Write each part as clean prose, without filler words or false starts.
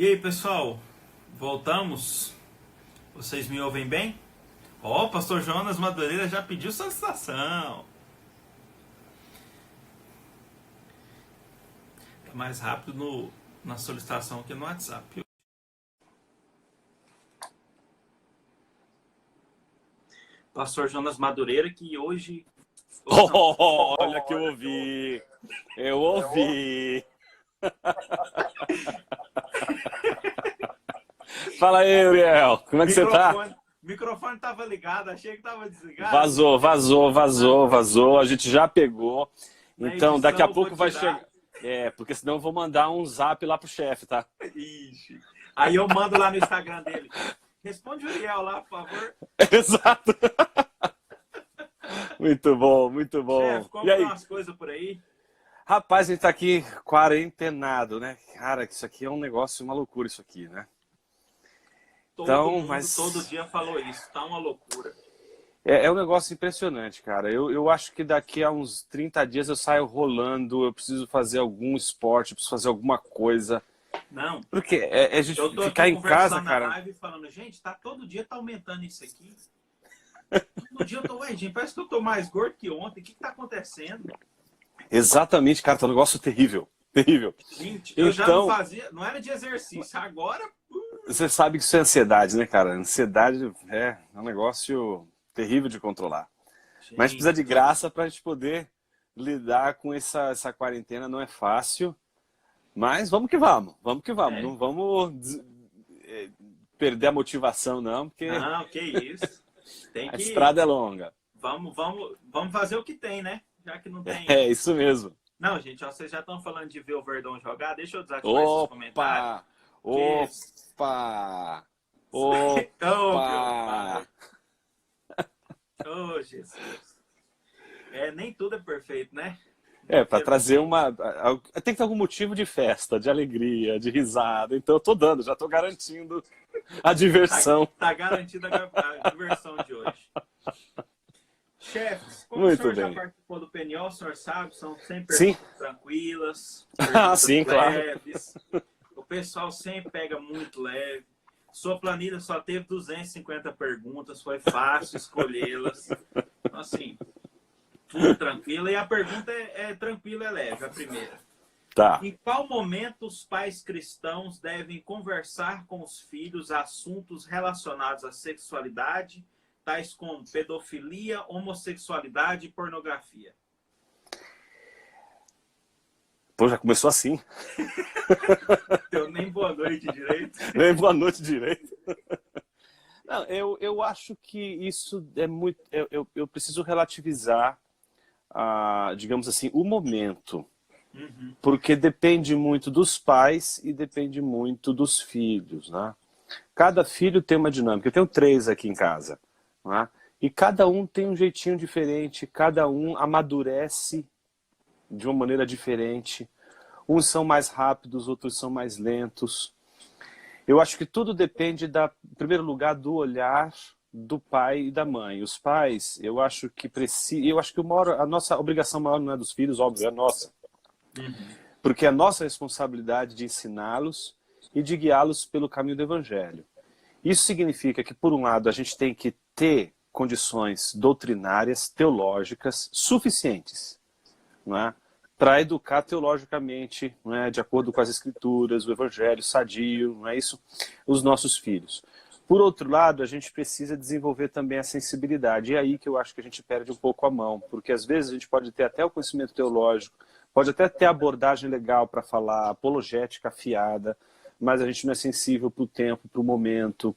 E aí, pessoal? Voltamos? Vocês me ouvem bem? Ó, o pastor Jonas Madureira já pediu solicitação. É mais rápido na solicitação que no WhatsApp. Pastor Jonas Madureira, que hoje... Olha que eu ouvi. Eu ouvi. Fala aí, Uriel. Como é que você tá? O microfone tava ligado, achei que tava desligado. Vazou. A gente já pegou. Então, edição, daqui a eu pouco vou vai tirar. chegar. Porque senão eu vou mandar um zap lá pro chefe, tá? Ixi. Aí eu mando lá no Instagram dele. Responde o Uriel lá, por favor. Exato. Muito bom. Chefe, como E aí? estão as coisas por aí? Rapaz, a gente tá aqui quarentenado, né? Cara, isso aqui é um negócio, uma loucura isso aqui, né? Todo mundo, todo dia falou isso. Tá uma loucura. É um negócio impressionante, cara. Eu acho que daqui a uns 30 dias eu saio rolando, eu preciso fazer algum esporte, eu preciso fazer alguma coisa. Não. Porque é a gente Eu tô ficar aqui em casa, conversando na cara. live falando, gente, todo dia tá aumentando isso aqui. Todo dia eu tô, ué, gente, parece que eu tô mais gordo que ontem. O que tá acontecendo? Exatamente, cara, tá um negócio terrível. Terrível. Gente, eu já não fazia, não era de exercício. Agora... Você sabe que isso é ansiedade, né, cara? Ansiedade é um negócio terrível de controlar. Gente, Mas precisa de graça pra gente poder lidar com essa quarentena, não é fácil. Mas vamos que vamos. É. Não vamos perder a motivação, não, porque Não, que isso. a estrada é longa. Vamos fazer o que tem, né? Já que não tem... É, isso mesmo. Não, gente, ó, vocês já estão falando de ver o Verdão jogar. Deixa eu desativar esses comentários. Opa! Oh, meu pai. Oh, Jesus. Nem tudo é perfeito, né? Para trazer uma... Tem que ter algum motivo de festa, de alegria, de risada. Então eu tô dando, já tô garantindo a diversão. Tá garantida a diversão de hoje. Chefes, como Muito o senhor bem. já participou do PNO, o senhor sabe, são sempre Sim. perguntas tranquilas, Sim, leves. Claro. O pessoal sempre pega muito leve. Sua planilha só teve 250 perguntas, foi fácil escolhê-las. Então, assim, tudo tranquilo. E a pergunta é tranquila e leve, a primeira. Tá. Em qual momento os pais cristãos devem conversar com os filhos assuntos relacionados à sexualidade, tais como pedofilia, homossexualidade e pornografia? Pô, já começou assim. Eu nem boa noite direito. Nem boa noite direito. Não, eu acho que isso é muito... Eu preciso relativizar, digamos assim, o momento. Uhum. Porque depende muito dos pais e depende muito dos filhos, né? Cada filho tem uma dinâmica. Eu tenho 3 aqui em casa, né? E cada um tem um jeitinho diferente, cada um amadurece de uma maneira diferente. Uns são mais rápidos, outros são mais lentos. Eu acho que tudo depende, em primeiro lugar, do olhar do pai e da mãe. Os pais, eu acho que a nossa obrigação maior não é dos filhos, óbvio, é a nossa. Uhum. Porque é a nossa responsabilidade de ensiná-los e de guiá-los pelo caminho do Evangelho. Isso significa que, por um lado, a gente tem que ter condições doutrinárias, teológicas, suficientes, não é? Para educar teologicamente, não é? De acordo com as Escrituras, o Evangelho sadio, não é isso? Os nossos filhos. Por outro lado, a gente precisa desenvolver também a sensibilidade. E é aí que eu acho que a gente perde um pouco a mão, porque às vezes a gente pode ter até o conhecimento teológico, pode até ter abordagem legal para falar, apologética afiada, mas a gente não é sensível para o tempo, para o momento.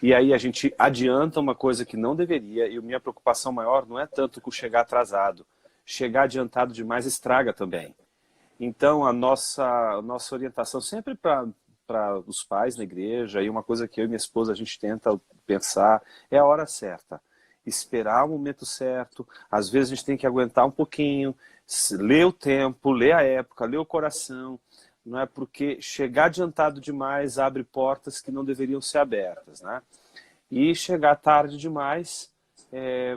E aí a gente adianta uma coisa que não deveria, e a minha preocupação maior não é tanto com chegar atrasado. Chegar adiantado demais estraga também. Então a nossa orientação sempre para os pais na igreja, e uma coisa que eu e minha esposa a gente tenta pensar, é a hora certa. Esperar o momento certo, às vezes a gente tem que aguentar um pouquinho, ler o tempo, ler a época, ler o coração, não é? Porque chegar adiantado demais abre portas que não deveriam ser abertas, né? E chegar tarde demais,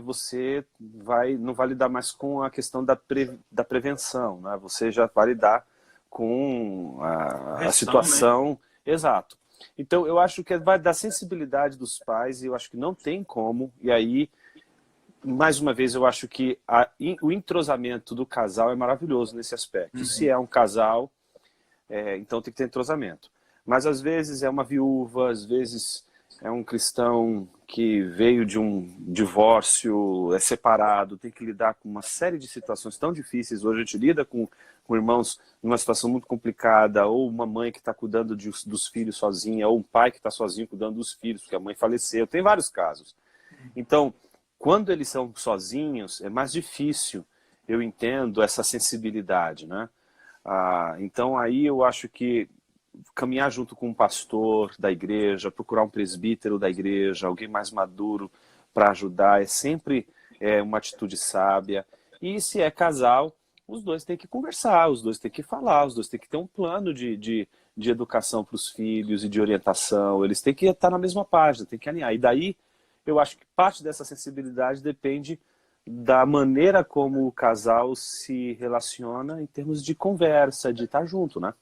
você não vai lidar mais com a questão da prevenção, né? Você já vai lidar com a situação, né? Exato. Então, eu acho que vai da sensibilidade dos pais, e eu acho que não tem como, e aí, mais uma vez, eu acho que o entrosamento do casal é maravilhoso nesse aspecto. Se é um casal, então tem que ter entrosamento. Mas às vezes é uma viúva, às vezes é um cristão que veio de um divórcio, é separado, tem que lidar com uma série de situações tão difíceis. Hoje a gente lida com irmãos numa situação muito complicada, ou uma mãe que está cuidando dos filhos sozinha, ou um pai que está sozinho cuidando dos filhos, porque a mãe faleceu. Tem vários casos. Então, quando eles são sozinhos, é mais difícil, eu entendo, essa sensibilidade, né? Então aí eu acho que caminhar junto com um pastor da igreja, procurar um presbítero da igreja, alguém mais maduro para ajudar, é sempre uma atitude sábia. E se é casal, os dois têm que conversar, os dois têm que falar, os dois têm que ter um plano de educação para os filhos e de orientação, eles têm que estar na mesma página, têm que alinhar. E daí, eu acho que parte dessa sensibilidade depende da maneira como o casal se relaciona em termos de conversa, de estar junto, né?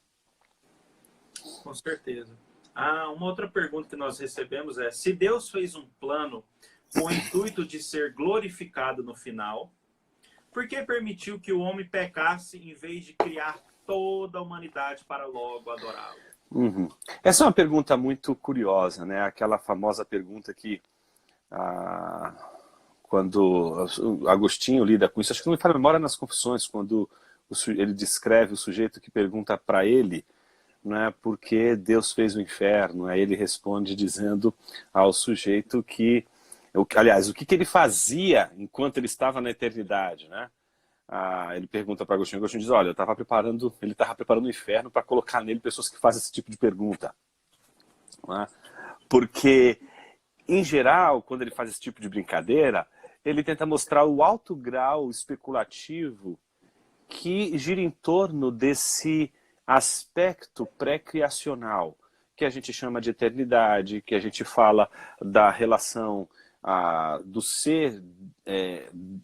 Com certeza. Uma outra pergunta que nós recebemos é: se Deus fez um plano com o intuito de ser glorificado no final, por que permitiu que o homem pecasse em vez de criar toda a humanidade para logo adorá-lo? Uhum. Essa é uma pergunta muito curiosa, né? Aquela famosa pergunta que quando Agostinho lida com isso, acho que não me falha a memória nas Confissões, quando ele descreve o sujeito que pergunta para ele, né, por que Deus fez o inferno. Aí ele responde dizendo ao sujeito que, aliás, o que ele fazia enquanto ele estava na eternidade, né? Ele pergunta para Agostinho, Agostinho diz, olha, ele estava preparando o inferno para colocar nele pessoas que fazem esse tipo de pergunta. Né? Porque, em geral, quando ele faz esse tipo de brincadeira, ele tenta mostrar o alto grau especulativo que gira em torno desse aspecto pré-criacional, que a gente chama de eternidade, que a gente fala da relação do ser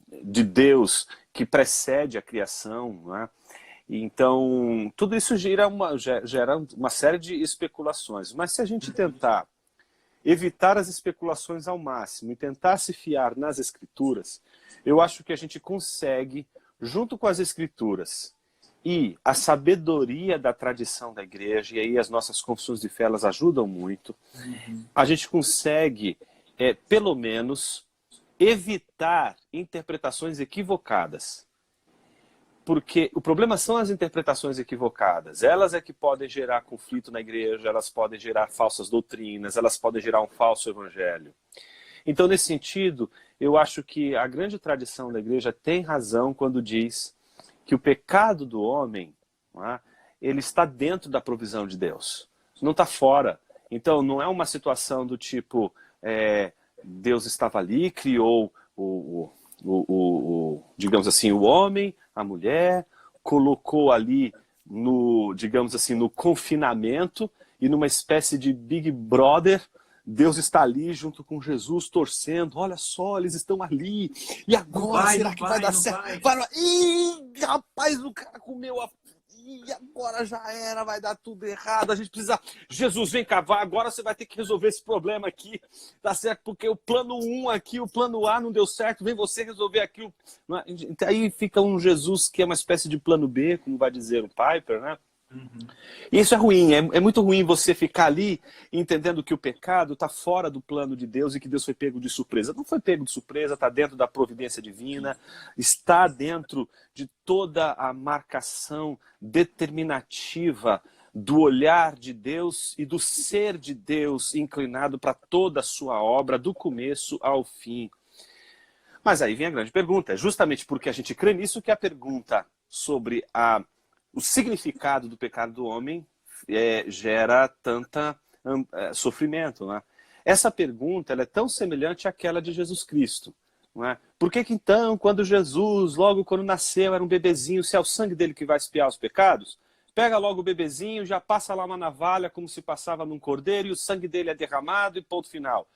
de Deus que precede a criação, né? Então, tudo isso gera uma série de especulações. Mas se a gente tentar evitar as especulações ao máximo e tentar se fiar nas Escrituras, eu acho que a gente consegue, junto com as Escrituras e a sabedoria da tradição da igreja, e aí as nossas confissões de fé elas ajudam muito, a gente consegue, pelo menos, evitar interpretações equivocadas. Porque o problema são as interpretações equivocadas. Elas é que podem gerar conflito na igreja, elas podem gerar falsas doutrinas, elas podem gerar um falso evangelho. Então, nesse sentido, eu acho que a grande tradição da igreja tem razão quando diz que o pecado do homem, né, ele está dentro da provisão de Deus, não está fora. Então, não é uma situação do tipo, Deus estava ali, criou digamos assim, o homem, a mulher, colocou ali digamos assim, no confinamento e numa espécie de Big Brother. Deus está ali junto com Jesus torcendo. Olha só, eles estão ali. E agora, será que vai dar certo? Vai. Ih, rapaz, o cara comeu e agora já era, vai dar tudo errado. A gente precisa... Jesus, vem cá, agora você vai ter que resolver esse problema aqui. Tá certo? Porque o plano 1 aqui, o plano A não deu certo. Vem você resolver aquilo. Aí fica um Jesus que é uma espécie de plano B, como vai dizer o Piper, né? E isso é ruim, é muito ruim você ficar ali entendendo que o pecado está fora do plano de Deus e que Deus foi pego de surpresa. Não foi pego de surpresa, está dentro da providência divina, está dentro de toda a marcação determinativa do olhar de Deus e do ser de Deus inclinado para toda a sua obra, do começo ao fim. Mas aí vem a grande pergunta, é justamente porque a gente crê nisso que a pergunta sobre o significado do pecado do homem gera tanta sofrimento, né? Essa pergunta ela é tão semelhante àquela de Jesus Cristo. Não é? Por que então, quando Jesus, logo quando nasceu, era um bebezinho, se é o sangue dele que vai expiar os pecados, pega logo o bebezinho, já passa lá uma navalha como se passava num cordeiro e o sangue dele é derramado e ponto final.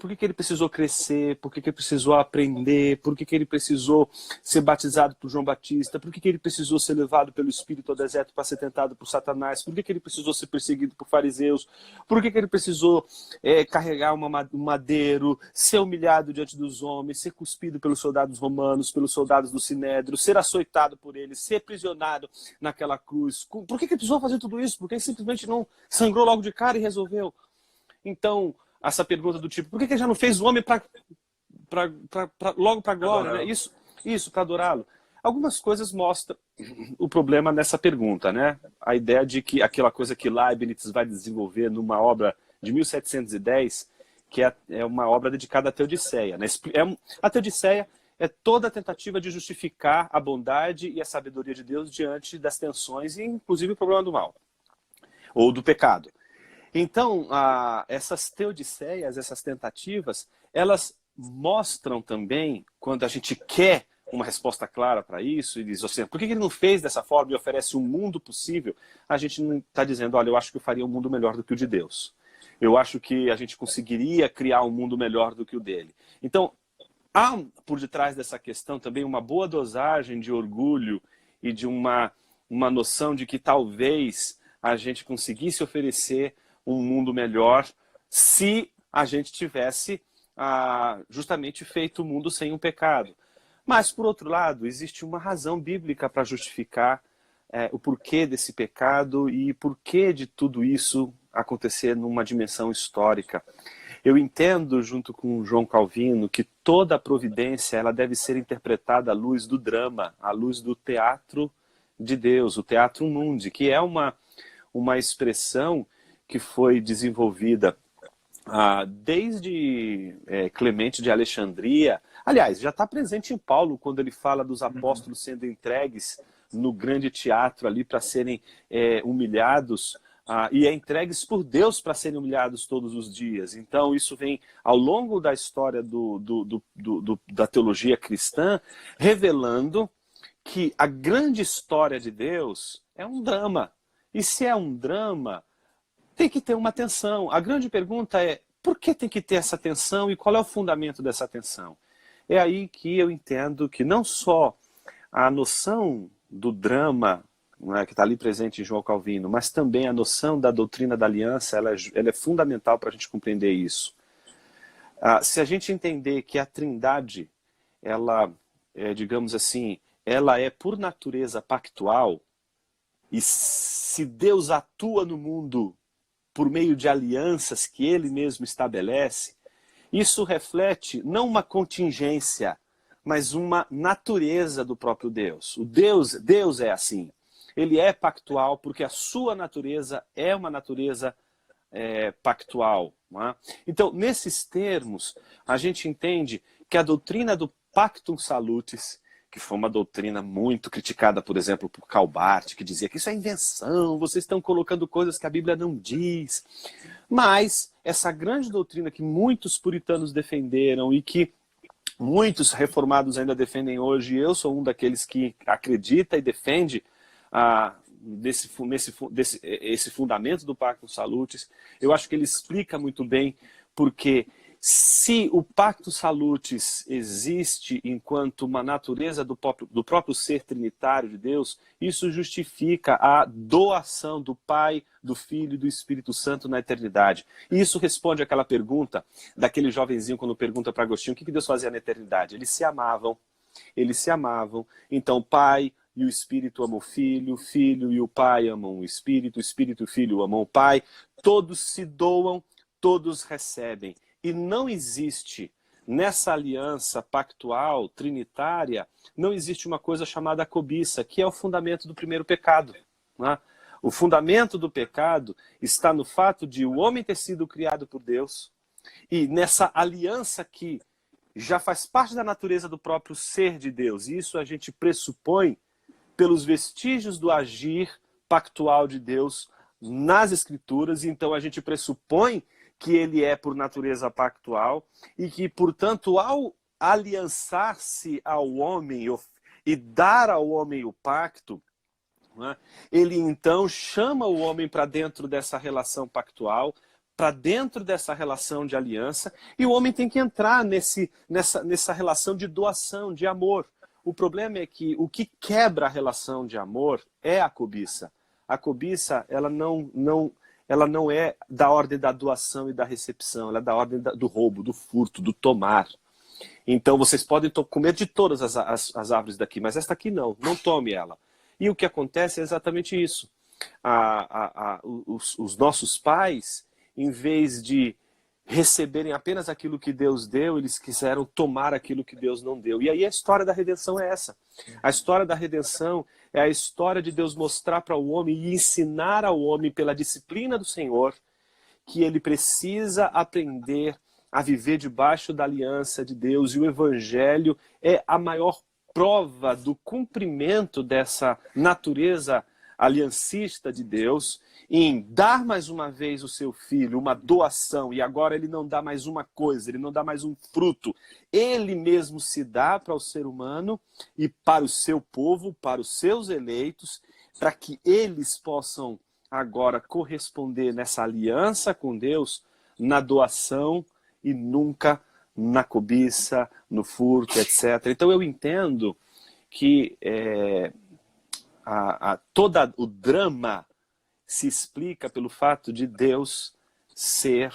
Por que que ele precisou crescer? Por que que ele precisou aprender? Por que que ele precisou ser batizado por João Batista? Por que que ele precisou ser levado pelo Espírito ao deserto para ser tentado por Satanás? Por que que ele precisou ser perseguido por fariseus? Por que que ele precisou carregar um madeiro, ser humilhado diante dos homens, ser cuspido pelos soldados romanos, pelos soldados do Sinédrio, ser açoitado por eles, ser prisionado naquela cruz? Por que que ele precisou fazer tudo isso? Por que ele simplesmente não sangrou logo de cara e resolveu? Então, essa pergunta do tipo, por que ele já não fez o homem logo para agora? Né? Isso para adorá-lo. Algumas coisas mostram o problema nessa pergunta, né? A ideia de que aquela coisa que Leibniz vai desenvolver numa obra de 1710, que é uma obra dedicada à Teodiceia. Né? A Teodiceia é toda a tentativa de justificar a bondade e a sabedoria de Deus diante das tensões e, inclusive, o problema do mal, ou do pecado. Então, essas teodiceias, essas tentativas, elas mostram também, quando a gente quer uma resposta clara para isso, e diz assim, por que ele não fez dessa forma e oferece um mundo possível? A gente não está dizendo, olha, eu acho que eu faria um mundo melhor do que o de Deus. Eu acho que a gente conseguiria criar um mundo melhor do que o dele. Então, há por detrás dessa questão também uma boa dosagem de orgulho e de uma noção de que talvez a gente conseguisse oferecer um mundo melhor se a gente tivesse justamente feito o mundo sem um pecado. Mas, por outro lado, existe uma razão bíblica para justificar o porquê desse pecado e porquê de tudo isso acontecer numa dimensão histórica. Eu entendo, junto com João Calvino, que toda a providência ela deve ser interpretada à luz do drama, à luz do teatro de Deus, o teatro mundi, que é uma expressão que foi desenvolvida desde Clemente de Alexandria. Aliás, já está presente em Paulo, quando ele fala dos apóstolos sendo entregues no grande teatro ali para serem humilhados, e entregues por Deus para serem humilhados todos os dias. Então isso vem ao longo da história da teologia cristã, revelando que a grande história de Deus é um drama. E se é um drama, tem que ter uma tensão. A grande pergunta é, por que tem que ter essa tensão e qual é o fundamento dessa tensão? É aí que eu entendo que não só a noção do drama, né, que está ali presente em João Calvino, mas também a noção da doutrina da aliança, ela é fundamental para a gente compreender isso. Se a gente entender que a Trindade, ela digamos assim, ela é por natureza pactual, e se Deus atua no mundo por meio de alianças que ele mesmo estabelece, isso reflete não uma contingência, mas uma natureza do próprio Deus. Deus é assim. Ele é pactual porque a sua natureza é uma natureza pactual. Não é? Então, nesses termos, a gente entende que a doutrina do Pactum Salutis, que foi uma doutrina muito criticada, por exemplo, por Karl Barth, que dizia que isso é invenção, vocês estão colocando coisas que a Bíblia não diz. Mas essa grande doutrina que muitos puritanos defenderam e que muitos reformados ainda defendem hoje, e eu sou um daqueles que acredita e defende esse fundamento do Pactum Salutis, eu acho que ele explica muito bem porque se o Pactum Salutis existe enquanto uma natureza do próprio ser trinitário de Deus, isso justifica a doação do Pai, do Filho e do Espírito Santo na eternidade. E isso responde àquela pergunta daquele jovenzinho quando pergunta para Agostinho o que Deus fazia na eternidade. Eles se amavam, então o Pai e o Espírito amam o Filho e o Pai amam o Espírito e o Filho amam o Pai, todos se doam, todos recebem. E não existe, nessa aliança pactual, trinitária, não existe uma coisa chamada cobiça, que é o fundamento do primeiro pecado. Né? O fundamento do pecado está no fato de o homem ter sido criado por Deus, e nessa aliança que já faz parte da natureza do próprio ser de Deus. Isso a gente pressupõe pelos vestígios do agir pactual de Deus nas Escrituras, então a gente pressupõe que ele é por natureza pactual e que, portanto, ao aliançar-se ao homem e dar ao homem o pacto, né, ele então chama o homem para dentro dessa relação pactual para dentro dessa relação de aliança, e o homem tem que entrar nessa relação de doação, de amor. O problema é que o que quebra a relação de amor é a cobiça. A cobiça, ela não é da ordem da doação e da recepção, ela é da ordem do roubo, do furto, do tomar. Então vocês podem comer de todas as árvores daqui, mas esta aqui não tome ela. E o que acontece é exatamente isso. Os nossos pais, em vez de receberem apenas aquilo que Deus deu, eles quiseram tomar aquilo que Deus não deu. E aí a história da redenção é essa. A história da redenção é a história de Deus mostrar para o homem e ensinar ao homem pela disciplina do Senhor que ele precisa aprender a viver debaixo da aliança de Deus. E o Evangelho é a maior prova do cumprimento dessa natureza aliancista de Deus, em dar mais uma vez o seu filho, uma doação, e agora ele não dá mais uma coisa, ele não dá mais um fruto. Ele mesmo se dá para o ser humano e para o seu povo, para os seus eleitos, para que eles possam agora corresponder nessa aliança com Deus, na doação e nunca na cobiça, no furto, etc. Então eu entendo que todo o drama se explica pelo fato de Deus ser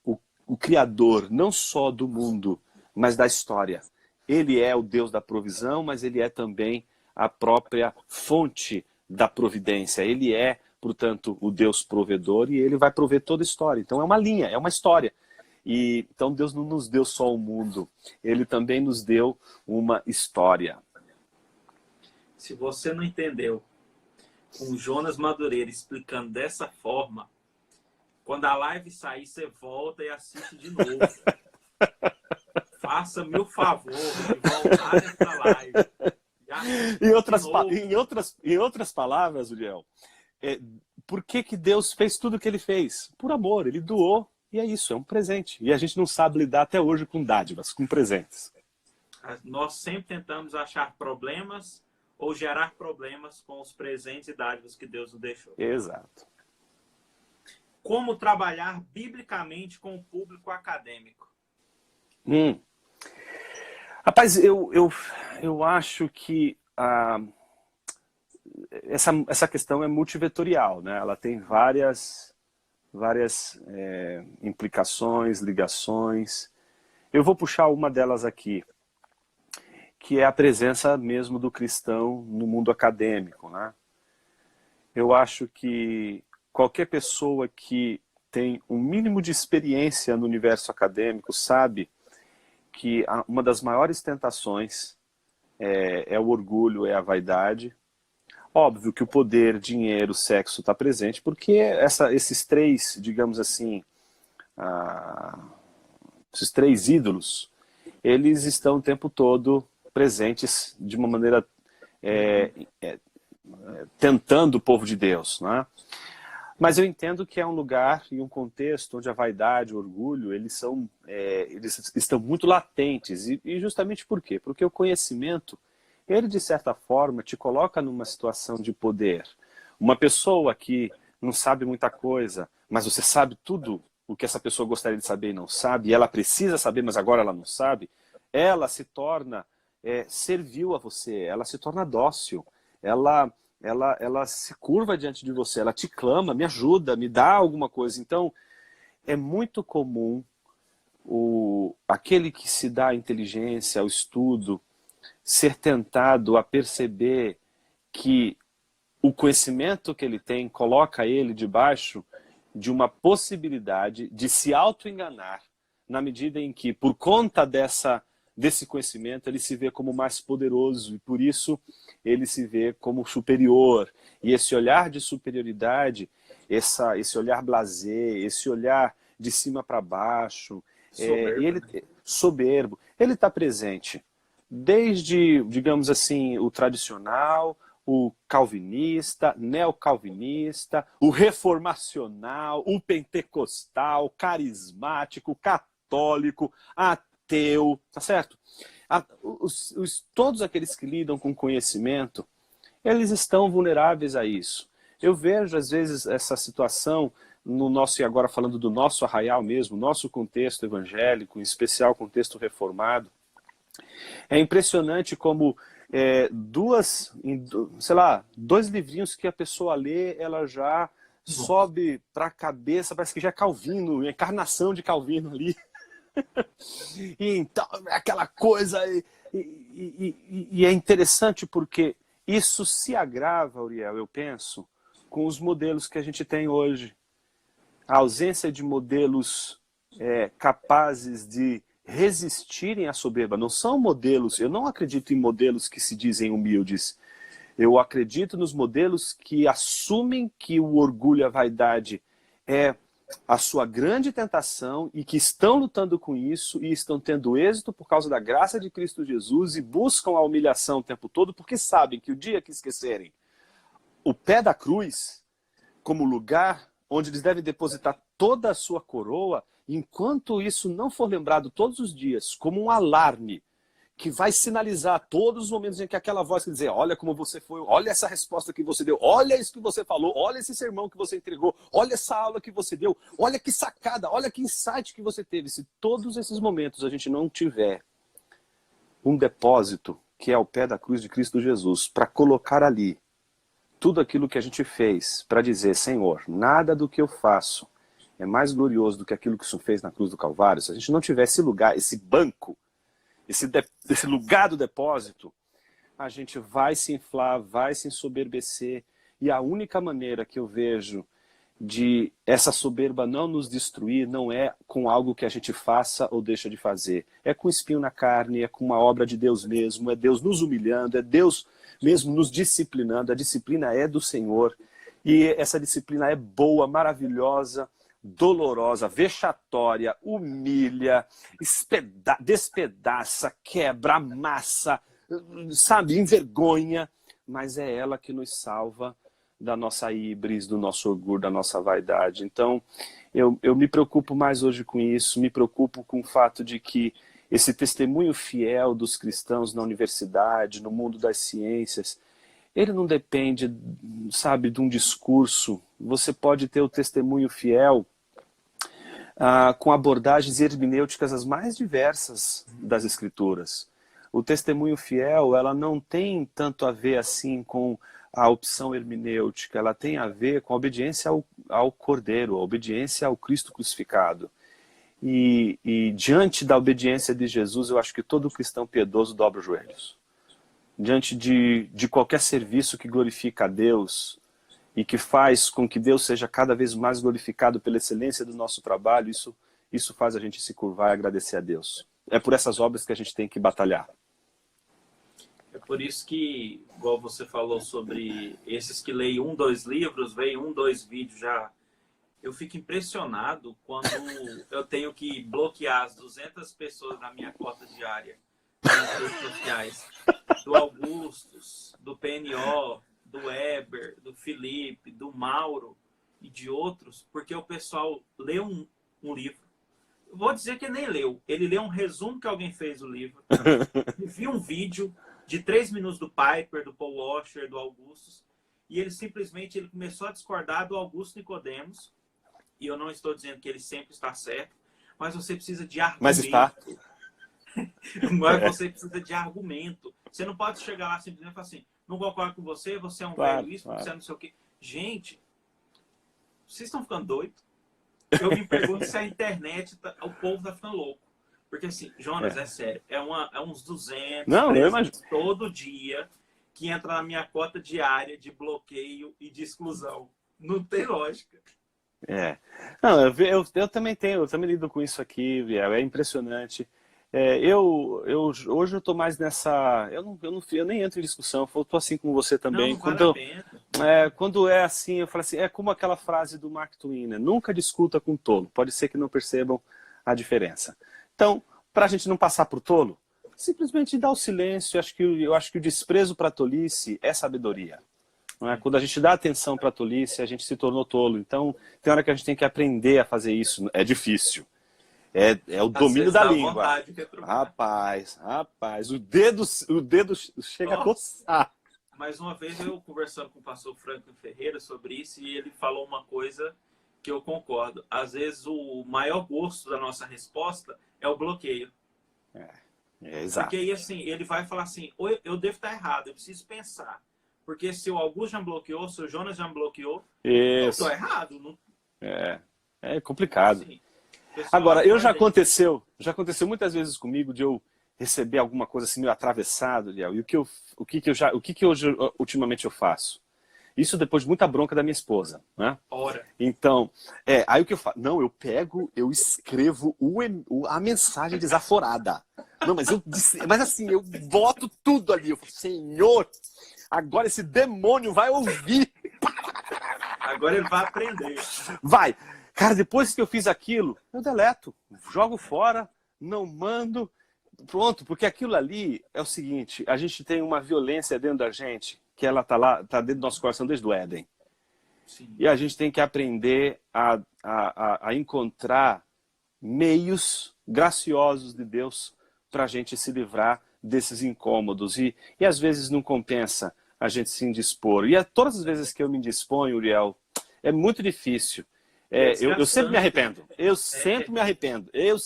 o Criador, não só do mundo, mas da história. Ele é o Deus da provisão, mas ele é também a própria fonte da providência. Ele é, portanto, o Deus provedor e ele vai prover toda a história. Então é uma linha, é uma história. E então Deus não nos deu só o mundo, ele também nos deu uma história. Se você não entendeu, com o Jonas Madureira explicando dessa forma, quando a live sair, você volta e assiste de novo. Faça-me o favor de voltar essa live. Em outras palavras, Julião, por que Deus fez tudo o que ele fez? Por amor, ele doou, e é isso, é um presente. E a gente não sabe lidar até hoje com dádivas, com presentes. Nós sempre tentamos achar problemas ou gerar problemas com os presentes e dádivas que Deus nos deixou. Exato. Como trabalhar biblicamente com o público acadêmico? Rapaz, eu acho que essa questão é multivetorial, né? Ela tem várias implicações, ligações. Eu vou puxar uma delas aqui, que é a presença mesmo do cristão no mundo acadêmico, né? Eu acho que qualquer pessoa que tem um mínimo de experiência no universo acadêmico sabe que uma das maiores tentações é o orgulho, é a vaidade. Óbvio que o poder, dinheiro, sexo está presente, porque esses três, digamos assim, esses três ídolos, eles estão o tempo todo presentes de uma maneira tentando o povo de Deus, né? Mas eu entendo que é um lugar e um contexto onde a vaidade, o orgulho, eles estão muito latentes. E justamente por quê? Porque o conhecimento, ele de certa forma te coloca numa situação de poder. Uma pessoa que não sabe muita coisa, mas você sabe tudo o que essa pessoa gostaria de saber e não sabe, e ela precisa saber, mas agora ela não sabe, ela se torna servil a você, ela se torna dócil, ela se curva diante de você, ela te clama, me ajuda, me dá alguma coisa. Então, é muito comum aquele que se dá a inteligência, ao estudo, ser tentado a perceber que o conhecimento que ele tem coloca ele debaixo de uma possibilidade de se auto-enganar, na medida em que, por conta desse conhecimento, ele se vê como mais poderoso e por isso ele se vê como superior. E esse olhar de superioridade, esse olhar blasé, esse olhar de cima para baixo, soberbo, ele está presente desde, digamos assim, o tradicional, o calvinista, neocalvinista, o reformacional, o pentecostal, carismático, católico, ateu, tá certo? Todos aqueles que lidam com conhecimento, eles estão vulneráveis a isso. Eu vejo, às vezes, essa situação no nosso, e agora falando do nosso arraial mesmo, nosso contexto evangélico, em especial contexto reformado. É impressionante como sei lá, 2 livrinhos que a pessoa lê, ela já sobe para a cabeça, parece que já é Calvino, encarnação de Calvino ali. E então, é aquela coisa, e é interessante porque isso se agrava, Uriel, eu penso, com os modelos que a gente tem hoje. A ausência de modelos capazes de resistirem à soberba. Não são modelos, eu não acredito em modelos que se dizem humildes. Eu acredito nos modelos que assumem que o orgulho e a vaidade é a sua grande tentação e que estão lutando com isso e estão tendo êxito por causa da graça de Cristo Jesus e buscam a humilhação o tempo todo porque sabem que o dia que esquecerem o pé da cruz como lugar onde eles devem depositar toda a sua coroa, enquanto isso não for lembrado todos os dias como um alarme que vai sinalizar todos os momentos em que aquela voz que dizer, olha como você foi, olha essa resposta que você deu, olha isso que você falou, olha esse sermão que você entregou, olha essa aula que você deu, olha que sacada, olha que insight que você teve. Se todos esses momentos a gente não tiver um depósito que é ao pé da cruz de Cristo Jesus, para colocar ali tudo aquilo que a gente fez, para dizer, Senhor, nada do que eu faço é mais glorioso do que aquilo que o Senhor fez na cruz do Calvário. Se a gente não tiver esse lugar, esse banco, esse lugar do depósito, a gente vai se inflar, vai se ensoberbecer. E a única maneira que eu vejo de essa soberba não nos destruir não é com algo que a gente faça ou deixa de fazer. É com espinho na carne, é com uma obra de Deus mesmo, é Deus nos humilhando, é Deus mesmo nos disciplinando. A disciplina é do Senhor. E essa disciplina é boa, maravilhosa, dolorosa, vexatória, humilha, despedaça, quebra, amassa, sabe, envergonha, mas é ela que nos salva da nossa híbris, do nosso orgulho, da nossa vaidade. Então, eu me preocupo mais hoje com isso, me preocupo com o fato de que esse testemunho fiel dos cristãos na universidade, no mundo das ciências, ele não depende, sabe, de um discurso. Você pode ter o testemunho fiel com abordagens hermenêuticas as mais diversas das Escrituras. O testemunho fiel, ela não tem tanto a ver assim com a opção hermenêutica, ela tem a ver com a obediência ao Cordeiro, a obediência ao Cristo crucificado. E diante da obediência de Jesus, eu acho que todo cristão piedoso dobra os joelhos. Diante de qualquer serviço que glorifica a Deus e que faz com que Deus seja cada vez mais glorificado pela excelência do nosso trabalho, isso faz a gente se curvar e agradecer a Deus. É por essas obras que a gente tem que batalhar. É por isso que, igual você falou sobre esses que leem 1, 2 livros, veem 1, 2 vídeos já, eu fico impressionado quando eu tenho que bloquear as 200 pessoas na minha cota diária nas redes sociais, do Augustus, do PNO, do Weber, do Felipe, do Mauro e de outros, porque o pessoal lê um livro. Eu vou dizer que ele nem leu. Ele leu um resumo que alguém fez do livro, viu um vídeo de 3 minutos do Piper, do Paul Washer, do Augustus, e ele simplesmente começou a discordar do Augusto Nicodemos, e eu não estou dizendo que ele sempre está certo, mas você precisa de argumento. Mas está. Mas você precisa de argumento. Você não pode chegar lá simplesmente e falar assim, não concordo com você, você é um velho isso, você é não sei o quê. Gente, vocês estão ficando doidos? Eu me pergunto se a internet, o povo está ficando louco. Porque assim, Jonas, é sério, é uns 200 não, eu imagino. todo dia que entra na minha cota diária de bloqueio e de exclusão. Não tem lógica. Não, eu também tenho, eu também lido com isso aqui, é impressionante. Hoje eu tô mais nessa, eu nem entro em discussão, eu tô assim como você também. Não vale a pena. Quando é assim, eu falo assim, é como aquela frase do Mark Twain, né? Nunca discuta com tolo, pode ser que não percebam a diferença. Então, para a gente não passar por tolo, simplesmente dá o silêncio. Eu acho que o desprezo para a tolice é sabedoria. Não é? Quando a gente dá atenção para a tolice, a gente se tornou tolo. Então, tem hora que a gente tem que aprender a fazer isso. É difícil. É o domínio da língua. Rapaz, o dedo chega a coçar. Mais uma vez eu conversando com o pastor Franklin Ferreira sobre isso e ele falou uma coisa que eu concordo. Às vezes o maior gosto da nossa resposta é o bloqueio. Exato. Porque aí assim, ele vai falar assim, eu devo estar errado, eu preciso pensar. Porque se o Augusto já me bloqueou, se o Jonas já me bloqueou, eu estou errado. Não... É complicado. Assim, pessoal, agora, já aconteceu muitas vezes comigo de eu receber alguma coisa assim meio atravessado, Liel, e o que hoje ultimamente eu faço? Isso depois de muita bronca da minha esposa, né? Ora. Então, aí o que eu faço? Não, eu escrevo a mensagem desaforada. Não, mas assim, eu boto tudo ali. Eu falo, Senhor, agora esse demônio vai ouvir. Agora ele vai aprender. Vai. Cara, depois que eu fiz aquilo, eu deleto, jogo fora, não mando. Pronto, porque aquilo ali é o seguinte, a gente tem uma violência dentro da gente, que ela tá dentro do nosso coração desde o Éden. Sim. E a gente tem que aprender a encontrar meios graciosos de Deus para a gente se livrar desses incômodos. E às vezes não compensa a gente se indispor. E todas as vezes que eu me indisponho, Uriel, é muito difícil. Eu sempre me arrependo. Eu sempre me arrependo. Eu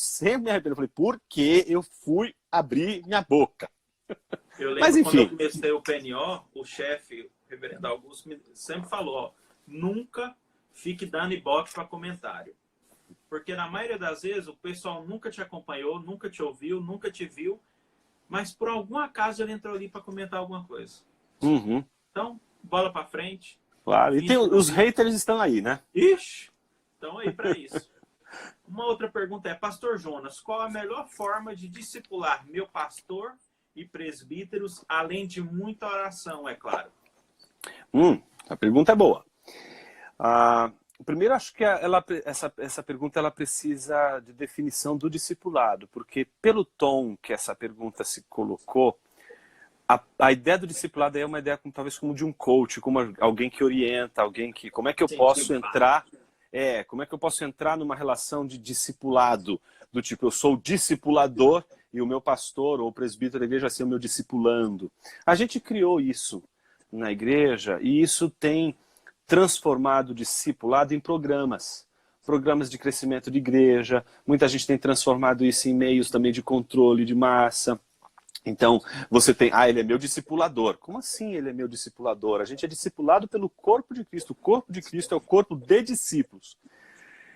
falei, por que eu fui abrir minha boca? Eu lembro. Mas, enfim, quando eu comecei o PNO, o chefe, o reverendo Augusto, sempre falou, ó, nunca fique dando ibope para comentário. Porque na maioria das vezes o pessoal nunca te acompanhou, nunca te ouviu, nunca te viu, mas por algum acaso ele entrou ali para comentar alguma coisa. Uhum. Então, bola para frente. Claro, e os haters estão aí, né? Ixi, estão aí para isso. Uma outra pergunta é, Pastor Jonas, qual a melhor forma de discipular meu pastor e presbíteros, além de muita oração, é claro? A pergunta é boa. Primeiro, acho que essa pergunta ela precisa de definição do discipulado, porque pelo tom que essa pergunta se colocou, a ideia do discipulado é uma ideia talvez como de um coach, como alguém que orienta, alguém que... Como é que eu posso entrar... como é que eu posso entrar numa relação de discipulado? Do tipo, eu sou o discipulador e o meu pastor ou o presbítero da igreja vai ser o meu discipulando. A gente criou isso na igreja e isso tem transformado o discipulado em programas de crescimento de igreja. Muita gente tem transformado isso em meios também de controle de massa. Então, você tem, ele é meu discipulador. Como assim ele é meu discipulador? A gente é discipulado pelo corpo de Cristo. O corpo de Cristo é o corpo de discípulos.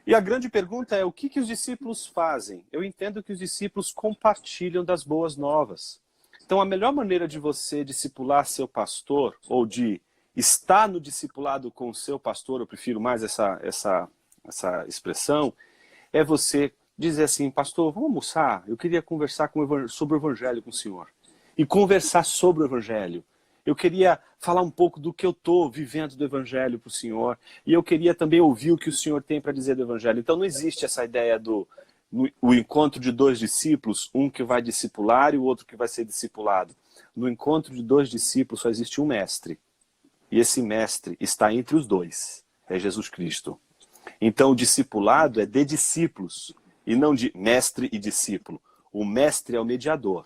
E a grande pergunta é, o que os discípulos fazem? Eu entendo que os discípulos compartilham das boas novas. Então, a melhor maneira de você discipular seu pastor, ou de estar no discipulado com o seu pastor, eu prefiro mais essa expressão, é você dizer assim, pastor, vamos almoçar? Eu queria conversar sobre o evangelho com o senhor. E conversar sobre o evangelho. Eu queria falar um pouco do que eu estou vivendo do evangelho para o senhor. E eu queria também ouvir o que o senhor tem para dizer do evangelho. Então não existe essa ideia o encontro de dois discípulos, um que vai discipular e o outro que vai ser discipulado. No encontro de dois discípulos só existe um mestre. E esse mestre está entre os dois. É Jesus Cristo. Então o discipulado é de discípulos. E não de mestre e discípulo. O mestre é o mediador.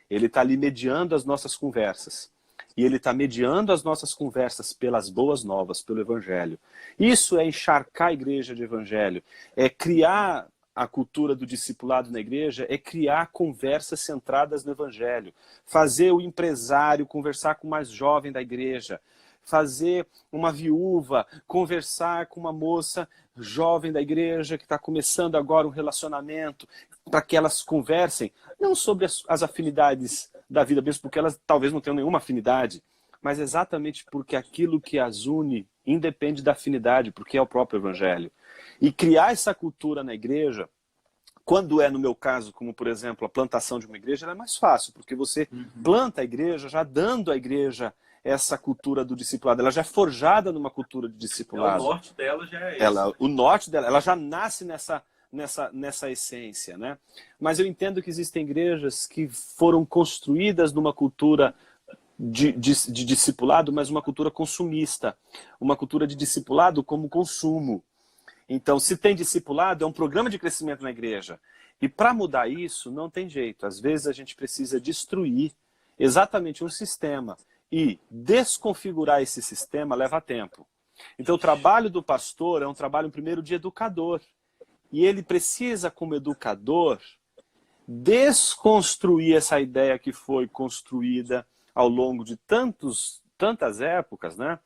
Ele está ali mediando as nossas conversas. E ele está mediando as nossas conversas pelas boas novas, pelo evangelho. Isso é encharcar a igreja de evangelho. É criar a cultura do discipulado na igreja, é criar conversas centradas no evangelho. Fazer o empresário conversar com o mais jovem da igreja. Fazer uma viúva conversar com uma moça jovem da igreja que está começando agora um relacionamento, para que elas conversem, não sobre as afinidades da vida mesmo, porque elas talvez não tenham nenhuma afinidade, mas exatamente porque aquilo que as une independe da afinidade, porque é o próprio evangelho. E criar essa cultura na igreja, quando é no meu caso, como por exemplo a plantação de uma igreja, ela é mais fácil, porque você planta a igreja já dando à igreja essa cultura do discipulado. Ela já é forjada numa cultura de discipulado. O norte dela já é esse. O norte dela, ela já nasce nessa essência, né? Mas eu entendo que existem igrejas que foram construídas numa cultura de discipulado, mas uma cultura consumista. Uma cultura de discipulado como consumo. Então, se tem discipulado, é um programa de crescimento na igreja. E para mudar isso, não tem jeito. Às vezes a gente precisa destruir exatamente um sistema E desconfigurar esse sistema leva tempo. Então o trabalho do pastor é um trabalho, primeiro, de educador. E ele precisa, como educador, desconstruir essa ideia que foi construída ao longo de tantas épocas, né?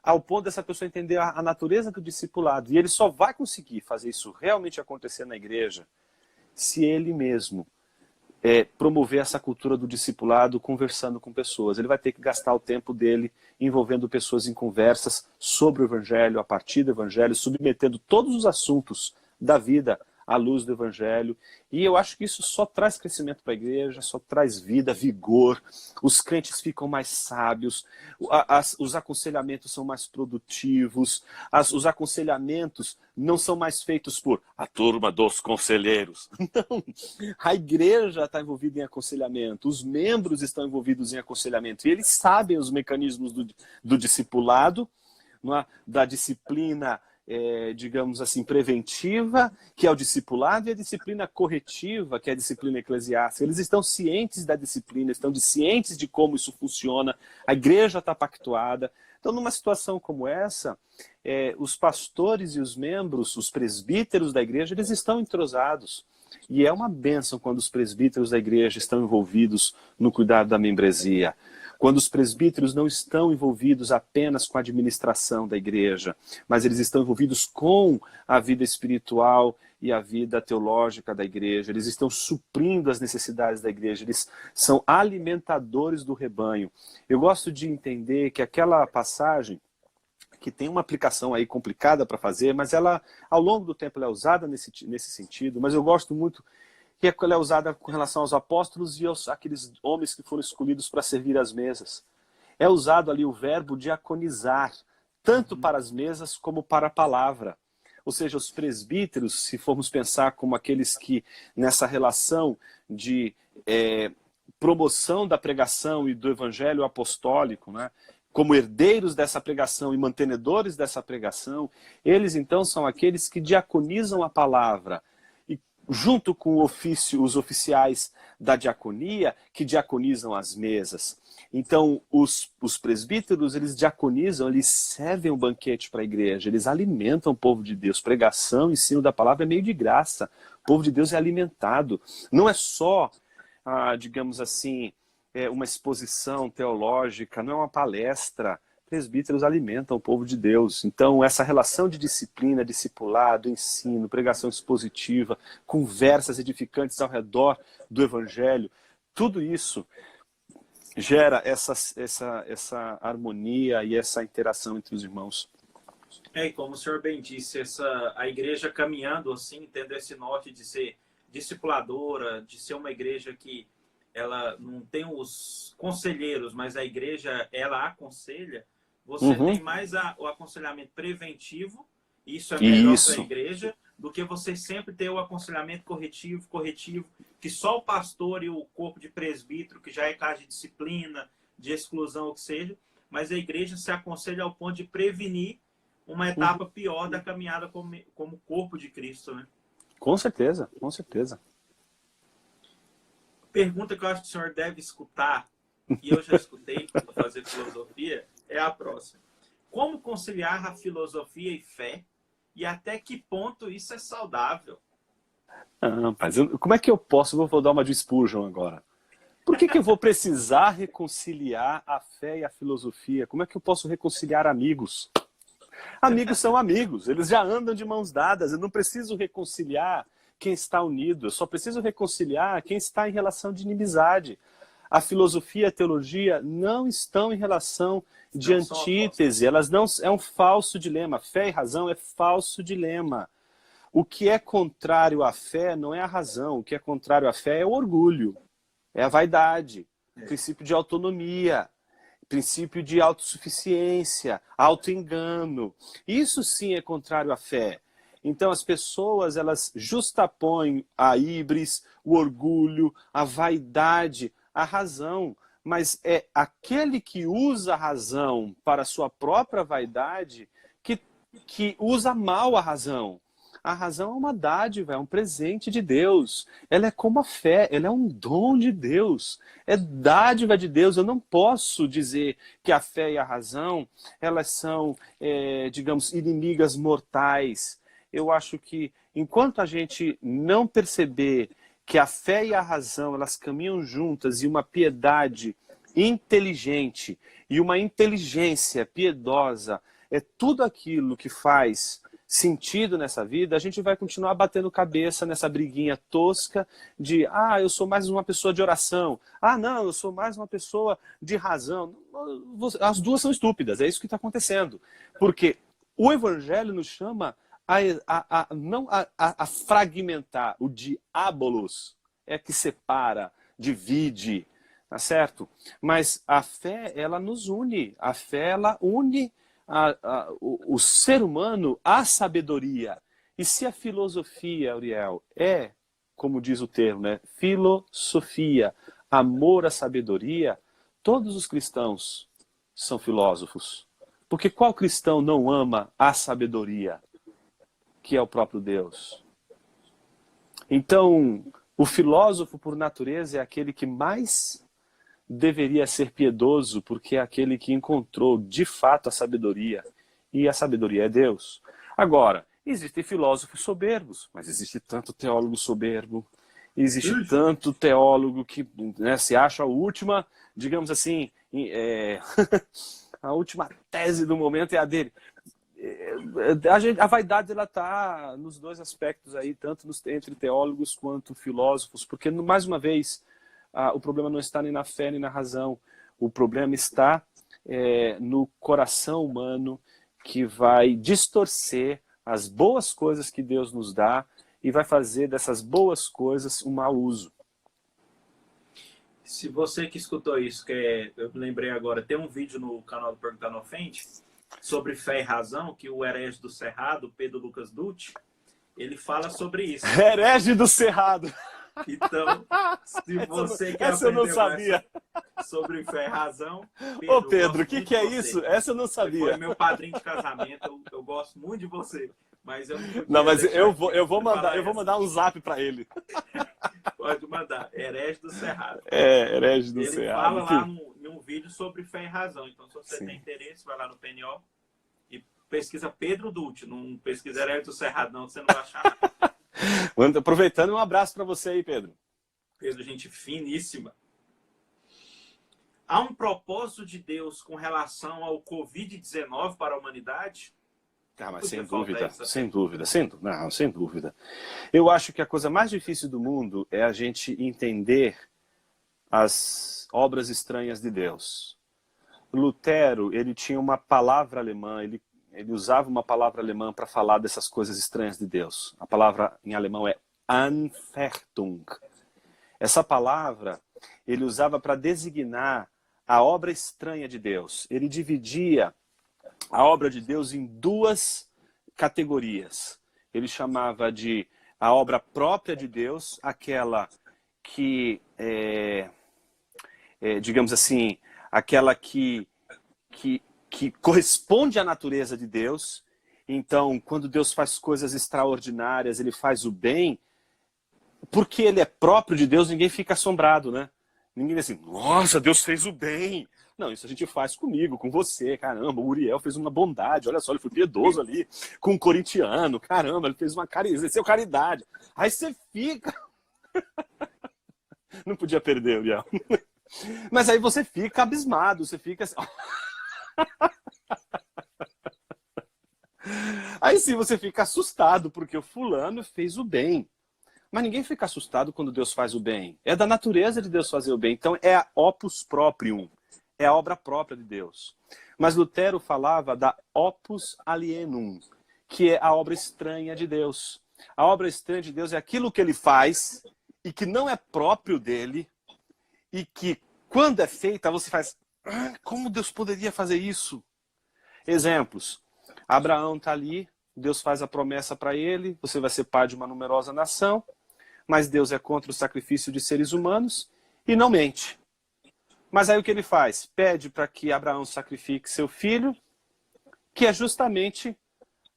Ao ponto dessa pessoa entender a natureza do discipulado. E ele só vai conseguir fazer isso realmente acontecer na igreja se ele mesmo promover essa cultura do discipulado conversando com pessoas. Ele vai ter que gastar o tempo dele envolvendo pessoas em conversas sobre o Evangelho, a partir do Evangelho, submetendo todos os assuntos da vida à luz do Evangelho. E eu acho que isso só traz crescimento para a igreja, só traz vida, vigor. Os crentes ficam mais sábios, os aconselhamentos são mais produtivos, os aconselhamentos não são mais feitos por a turma dos conselheiros. Não, a igreja está envolvida em aconselhamento, os membros estão envolvidos em aconselhamento, e eles sabem os mecanismos do discipulado, da disciplina, digamos assim, preventiva, que é o discipulado, e a disciplina corretiva, que é a disciplina eclesiástica. Eles estão cientes da disciplina, estão cientes de como isso funciona, a igreja está pactuada. Então, numa situação como essa, os pastores e os membros, os presbíteros da igreja, eles estão entrosados. E é uma bênção quando os presbíteros da igreja estão envolvidos no cuidado da membresia. Quando os presbíteros não estão envolvidos apenas com a administração da igreja, mas eles estão envolvidos com a vida espiritual e a vida teológica da igreja. Eles estão suprindo as necessidades da igreja. Eles são alimentadores do rebanho. Eu gosto de entender que aquela passagem, que tem uma aplicação aí complicada para fazer, mas ela, ao longo do tempo, ela é usada nesse sentido, mas eu gosto muito que ela é usada com relação aos apóstolos e aqueles homens que foram escolhidos para servir as mesas. É usado ali o verbo diaconizar, tanto para as mesas como para a palavra. Ou seja, os presbíteros, se formos pensar como aqueles que, nessa relação de promoção da pregação e do evangelho apostólico, né, como herdeiros dessa pregação e mantenedores dessa pregação, eles então são aqueles que diaconizam a palavra, junto com os oficiais da diaconia, que diaconizam as mesas. Então, os presbíteros, eles diaconizam, eles servem um banquete para a igreja, eles alimentam o povo de Deus. Pregação, ensino da palavra é meio de graça. O povo de Deus é alimentado. Não é só, digamos assim, uma exposição teológica, não é uma palestra. Presbíteros alimentam o povo de Deus. Então, essa relação de disciplina, discipulado, ensino, pregação expositiva, conversas edificantes ao redor do Evangelho, tudo isso gera essa harmonia e essa interação entre os irmãos. E como o senhor bem disse, a igreja caminhando assim, tendo esse norte de ser discipuladora, de ser uma igreja que ela não tem os conselheiros, mas a igreja, ela aconselha. Você tem mais o aconselhamento preventivo, isso é melhor para a igreja, do que você sempre ter o aconselhamento corretivo, que só o pastor e o corpo de presbítero, que já é caso de disciplina, de exclusão, o que seja, mas a igreja se aconselha ao ponto de prevenir uma etapa pior da caminhada como corpo de Cristo, né? Com certeza, com certeza. Pergunta que eu acho que o senhor deve escutar, e eu já escutei para fazer filosofia, é a próxima. Como conciliar a filosofia e fé? E até que ponto isso é saudável? Mas como é que eu posso? Vou dar uma de Spurgeon agora. Por que eu vou precisar reconciliar a fé e a filosofia? Como é que eu posso reconciliar amigos? Amigos são amigos, eles já andam de mãos dadas. Eu não preciso reconciliar quem está unido, eu só preciso reconciliar quem está em relação de inimizade. A filosofia e a teologia não estão em relação de antítese, elas não é um falso dilema. Fé e razão é falso dilema. O que é contrário à fé não é a razão, o que é contrário à fé é o orgulho, é a vaidade, o princípio de autonomia, princípio de autossuficiência, autoengano. Isso sim é contrário à fé. Então as pessoas, elas justapõem a híbris, o orgulho, a vaidade, a razão, mas é aquele que usa a razão para a sua própria vaidade que usa mal a razão. A razão é uma dádiva, é um presente de Deus. Ela é como a fé, ela é um dom de Deus. É dádiva de Deus. Eu não posso dizer que a fé e a razão, elas são, digamos, inimigas mortais. Eu acho que enquanto a gente não perceber que a fé e a razão, elas caminham juntas e uma piedade inteligente e uma inteligência piedosa é tudo aquilo que faz sentido nessa vida, a gente vai continuar batendo cabeça nessa briguinha tosca de eu sou mais uma pessoa de oração, não, eu sou mais uma pessoa de razão. As duas são estúpidas, é isso que está acontecendo. Porque o Evangelho nos chama não a fragmentar. O diabolos é que separa, divide, tá certo? Mas a fé, ela nos une. A fé, ela une o ser humano à sabedoria. E se a filosofia, Uriel, como diz o termo, né? Filosofia, amor à sabedoria, todos os cristãos são filósofos. Porque qual cristão não ama a sabedoria, que é o próprio Deus? Então, o filósofo, por natureza, é aquele que mais deveria ser piedoso, porque é aquele que encontrou, de fato, a sabedoria. E a sabedoria é Deus. Agora, existem filósofos soberbos, mas existe tanto teólogo soberbo, existe tanto teólogo que, né, se acha a última, digamos assim, a última tese do momento é a dele. A vaidade, ela está nos dois aspectos aí, tanto entre teólogos quanto filósofos, porque, mais uma vez, o problema não está nem na fé nem na razão. O problema está no coração humano, que vai distorcer as boas coisas que Deus nos dá e vai fazer dessas boas coisas um mau uso. Se você que escutou isso, eu lembrei agora, tem um vídeo no canal do Perguntar Não Ofende sobre fé e razão, que o herege do Cerrado, Pedro Lucas Dutti, ele fala sobre isso. Herege do Cerrado! Então, se você quer essa eu não sabia. Sobre fé e razão... Pedro, o que é isso? Essa eu não sabia. Você foi meu padrinho de casamento, eu gosto muito de você. Mas eu vou mandar um zap para ele. Pode mandar, herege do Cerrado. Herege do Cerrado. Ele fala lá num vídeo sobre fé e razão. Então, se você tem interesse, vai lá no PNO e pesquisa Pedro Dutti. Não pesquisa herege do Cerrado, não, que você não vai achar. Aproveitando, um abraço para você aí, Pedro. Pedro, gente finíssima. Há um propósito de Deus com relação ao Covid-19 para a humanidade? Mas sem dúvida. Eu acho que a coisa mais difícil do mundo é a gente entender as obras estranhas de Deus. Lutero, ele tinha uma palavra alemã, ele usava uma palavra alemã para falar dessas coisas estranhas de Deus. A palavra em alemão é Anfechtung. Essa palavra ele usava para designar a obra estranha de Deus. Ele dividia a obra de Deus em duas categorias. Ele chamava de a obra própria de Deus, aquela que, digamos assim, aquela que corresponde à natureza de Deus. Então, quando Deus faz coisas extraordinárias, ele faz o bem, porque ele é próprio de Deus, ninguém fica assombrado, né? Ninguém diz assim, nossa, Deus fez o bem. Não, isso a gente faz comigo, com você. Caramba, o Uriel fez uma bondade. Olha só, ele foi piedoso ali com o corintiano. Caramba, ele fez uma caridade. Aí você fica... Não podia perder, Uriel. Mas aí você fica abismado, você fica assim... Aí sim você fica assustado, porque o fulano fez o bem. Mas ninguém fica assustado quando Deus faz o bem. É da natureza de Deus fazer o bem. Então é a opus proprium. É a obra própria de Deus. Mas Lutero falava da opus alienum, que é a obra estranha de Deus. A obra estranha de Deus é aquilo que ele faz e que não é próprio dele e que, quando é feita, você faz... como Deus poderia fazer isso? Exemplos. Abraão está ali, Deus faz a promessa para ele, você vai ser pai de uma numerosa nação, mas Deus é contra o sacrifício de seres humanos e não mente. Mas aí o que ele faz? Pede para que Abraão sacrifique seu filho, que é justamente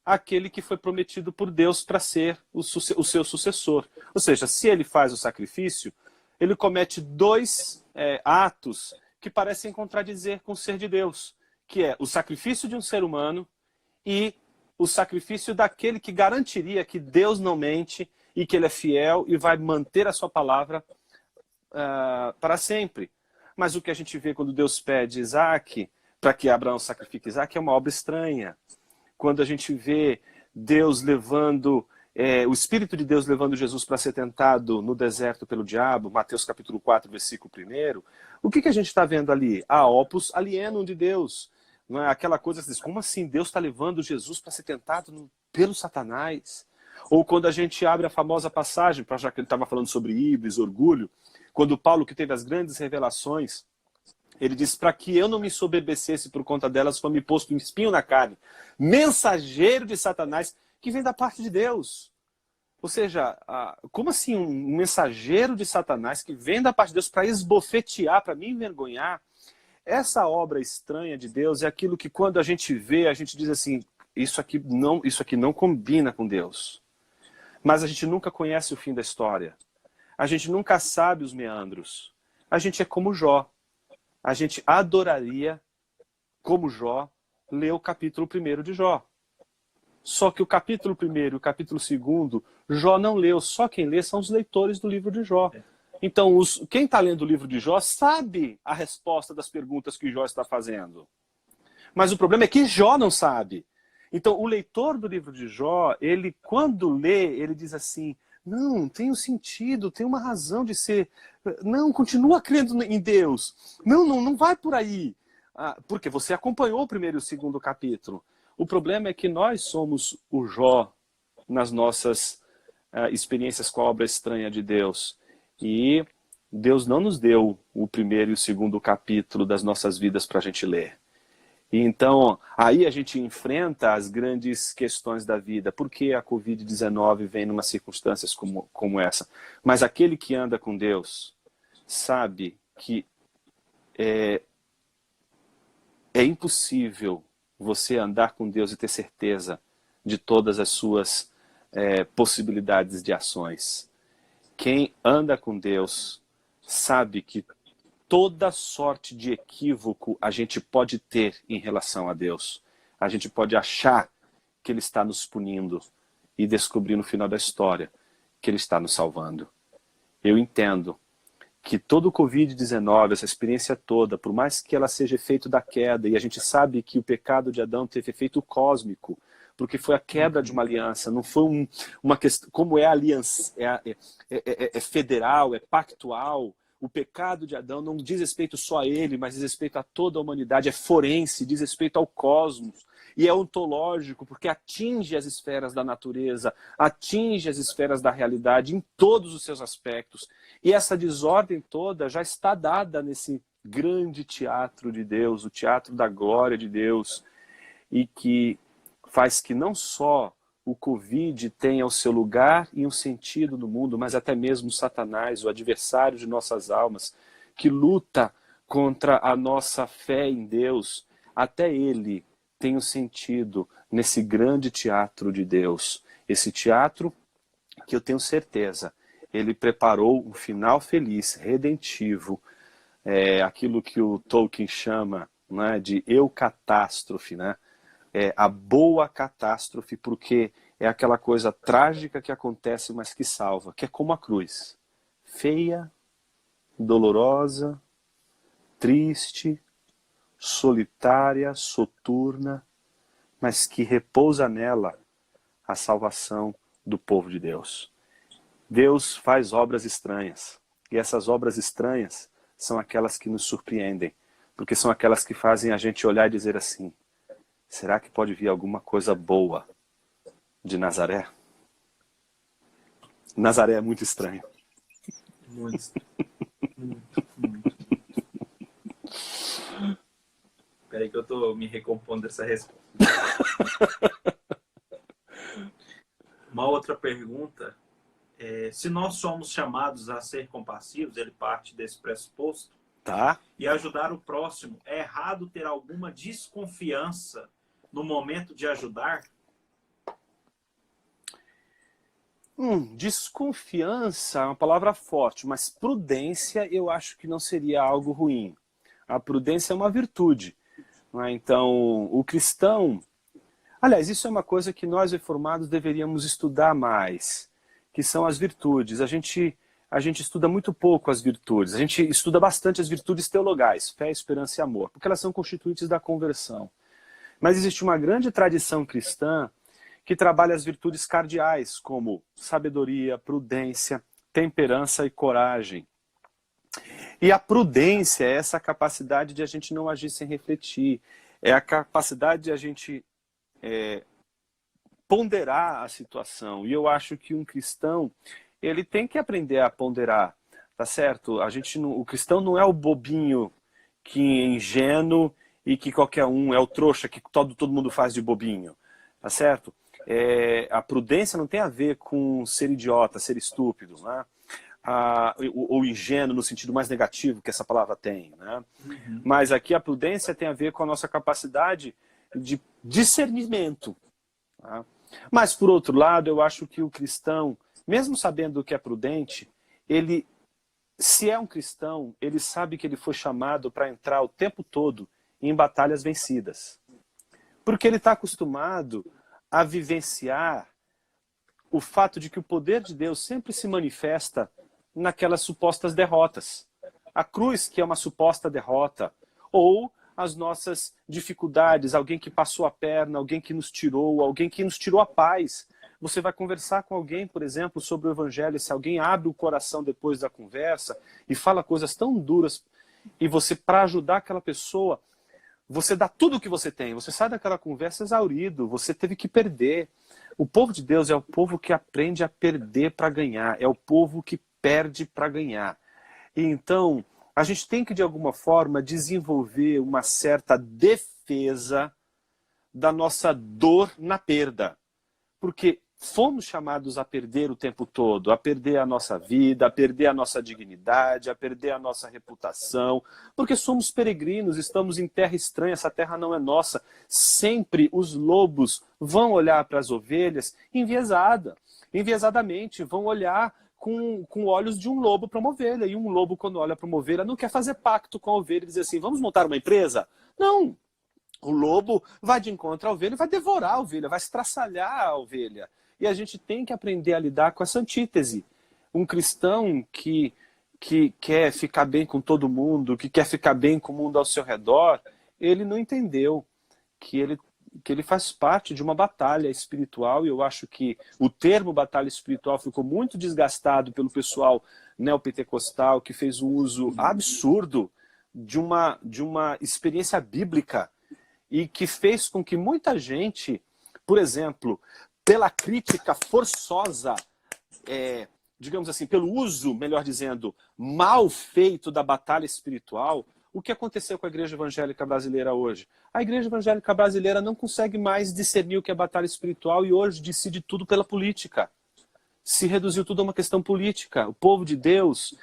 aquele que foi prometido por Deus para ser o seu sucessor. Ou seja, se ele faz o sacrifício, ele comete dois atos que parecem contradizer com o ser de Deus, que é o sacrifício de um ser humano e o sacrifício daquele que garantiria que Deus não mente e que ele é fiel e vai manter a sua palavra para sempre. Mas o que a gente vê quando Deus pede Isaac, para que Abraão sacrifique Isaac, é uma obra estranha. Quando a gente vê Deus levando, o Espírito de Deus levando Jesus para ser tentado no deserto pelo diabo, Mateus capítulo 4, versículo 1, o que a gente está vendo ali? A opus alienum de Deus. Não é aquela coisa que diz, como assim Deus está levando Jesus para ser tentado pelo Satanás? Ou quando a gente abre a famosa passagem, já que ele estava falando sobre híbris, orgulho, quando Paulo, que teve as grandes revelações, ele diz, para que eu não me ensoberbecesse por conta delas, foi me posto um espinho na carne, mensageiro de Satanás, que vem da parte de Deus. Ou seja, como assim um mensageiro de Satanás que vem da parte de Deus para esbofetear, para me envergonhar? Essa obra estranha de Deus é aquilo que quando a gente vê, a gente diz assim, isso aqui não combina com Deus. Mas a gente nunca conhece o fim da história. A gente nunca sabe os meandros. A gente é como Jó. A gente adoraria, como Jó, ler o capítulo 1 de Jó. Só que o capítulo 1 e o capítulo 2, Jó não leu. Só quem lê são os leitores do livro de Jó. Então, quem está lendo o livro de Jó sabe a resposta das perguntas que Jó está fazendo. Mas o problema é que Jó não sabe. Então, o leitor do livro de Jó, ele, quando lê, ele diz assim, não, tem um sentido, tem uma razão de ser. Não, continua crendo em Deus. Não vai por aí. Porque você acompanhou o 1º e o 2º capítulo. O problema é que nós somos o Jó nas nossas experiências com a obra estranha de Deus. E Deus não nos deu o 1º e o 2º capítulo das nossas vidas para a gente ler. E então, aí a gente enfrenta as grandes questões da vida. Por que a Covid-19 vem numa circunstâncias como essa? Mas aquele que anda com Deus sabe que é impossível você andar com Deus e ter certeza de todas as suas possibilidades de ações. Quem anda com Deus sabe que toda sorte de equívoco a gente pode ter em relação a Deus. A gente pode achar que Ele está nos punindo e descobrir no final da história que Ele está nos salvando. Eu entendo que todo o Covid-19, essa experiência toda, por mais que ela seja efeito da queda, e a gente sabe que o pecado de Adão teve efeito cósmico, porque foi a quebra de uma aliança, não foi uma questão, como é a aliança, é federal, é pactual. O pecado de Adão não diz respeito só a ele, mas diz respeito a toda a humanidade, é forense, diz respeito ao cosmos, e é ontológico, porque atinge as esferas da natureza, atinge as esferas da realidade em todos os seus aspectos. E essa desordem toda já está dada nesse grande teatro de Deus, o teatro da glória de Deus, e que faz que não só o Covid tenha o seu lugar e um sentido no mundo, mas até mesmo Satanás, o adversário de nossas almas, que luta contra a nossa fé em Deus, até ele tem um sentido nesse grande teatro de Deus. Esse teatro que eu tenho certeza, ele preparou um final feliz, redentivo, aquilo que o Tolkien chama, né, de eucatástrofe, né? A boa catástrofe, porque é aquela coisa trágica que acontece, mas que salva, que é como a cruz. Feia, dolorosa, triste, solitária, soturna, mas que repousa nela a salvação do povo de Deus. Deus faz obras estranhas, e essas obras estranhas são aquelas que nos surpreendem, porque são aquelas que fazem a gente olhar e dizer assim, será que pode vir alguma coisa boa de Nazaré? Nazaré é muito estranho. Muito estranho. Muito. Peraí que eu tô me recompondo dessa resposta. Uma outra pergunta é, se nós somos chamados a ser compassivos, ele parte desse pressuposto, Tá? e ajudar o próximo, é errado ter alguma desconfiança no momento de ajudar? Desconfiança é uma palavra forte, mas prudência eu acho que não seria algo ruim. A prudência é uma virtude. Não é? Então, o cristão... Aliás, isso é uma coisa que nós reformados deveríamos estudar mais, que são as virtudes. A gente estuda muito pouco as virtudes. A gente estuda bastante as virtudes teologais, fé, esperança e amor, porque elas são constituintes da conversão. Mas existe uma grande tradição cristã que trabalha as virtudes cardeais, como sabedoria, prudência, temperança e coragem. E a prudência é essa capacidade de a gente não agir sem refletir, é a capacidade de a gente ponderar a situação. E eu acho que um cristão, ele tem que aprender a ponderar, tá certo? O cristão não é o bobinho que é ingênuo e que qualquer um é o trouxa que todo mundo faz de bobinho, tá certo? A prudência não tem a ver com ser idiota, ser estúpido, né? Ou ingênuo no sentido mais negativo que essa palavra tem, né? Uhum. Mas aqui a prudência tem a ver com a nossa capacidade de discernimento. Tá? Mas, por outro lado, eu acho que o cristão, mesmo sabendo o que é prudente, se é um cristão, ele sabe que ele foi chamado para entrar o tempo todo em batalhas vencidas. Porque ele está acostumado a vivenciar o fato de que o poder de Deus sempre se manifesta naquelas supostas derrotas. A cruz, que é uma suposta derrota, ou as nossas dificuldades, alguém que passou a perna, alguém que nos tirou a paz. Você vai conversar com alguém, por exemplo, sobre o evangelho, se alguém abre o coração depois da conversa e fala coisas tão duras, e você, para ajudar aquela pessoa, você dá tudo o que você tem, você sai daquela conversa exaurido, você teve que perder. O povo de Deus é o povo que aprende a perder para ganhar, é o povo que perde para ganhar. E então, a gente tem que, de alguma forma, desenvolver uma certa defesa da nossa dor na perda. Porque fomos chamados a perder o tempo todo, a perder a nossa vida, a perder a nossa dignidade, a perder a nossa reputação, porque somos peregrinos, estamos em terra estranha, essa terra não é nossa. Sempre os lobos vão olhar para as ovelhas enviesadamente, vão olhar com olhos de um lobo para uma ovelha. E um lobo, quando olha para uma ovelha, não quer fazer pacto com a ovelha e dizer assim, vamos montar uma empresa? Não! O lobo vai de encontro à ovelha e vai devorar a ovelha, vai estraçalhar a ovelha. E a gente tem que aprender a lidar com essa antítese. Um cristão que quer ficar bem com todo mundo, que quer ficar bem com o mundo ao seu redor, ele não entendeu que ele faz parte de uma batalha espiritual, e eu acho que o termo batalha espiritual ficou muito desgastado pelo pessoal neopentecostal, que fez um uso absurdo de uma experiência bíblica, e que fez com que muita gente, por exemplo, pela crítica forçosa, digamos assim, pelo uso, melhor dizendo, mal feito da batalha espiritual, o que aconteceu com a igreja evangélica brasileira hoje? A igreja evangélica brasileira não consegue mais discernir o que é batalha espiritual e hoje decide tudo pela política. Se reduziu tudo a uma questão política. O povo de Deus,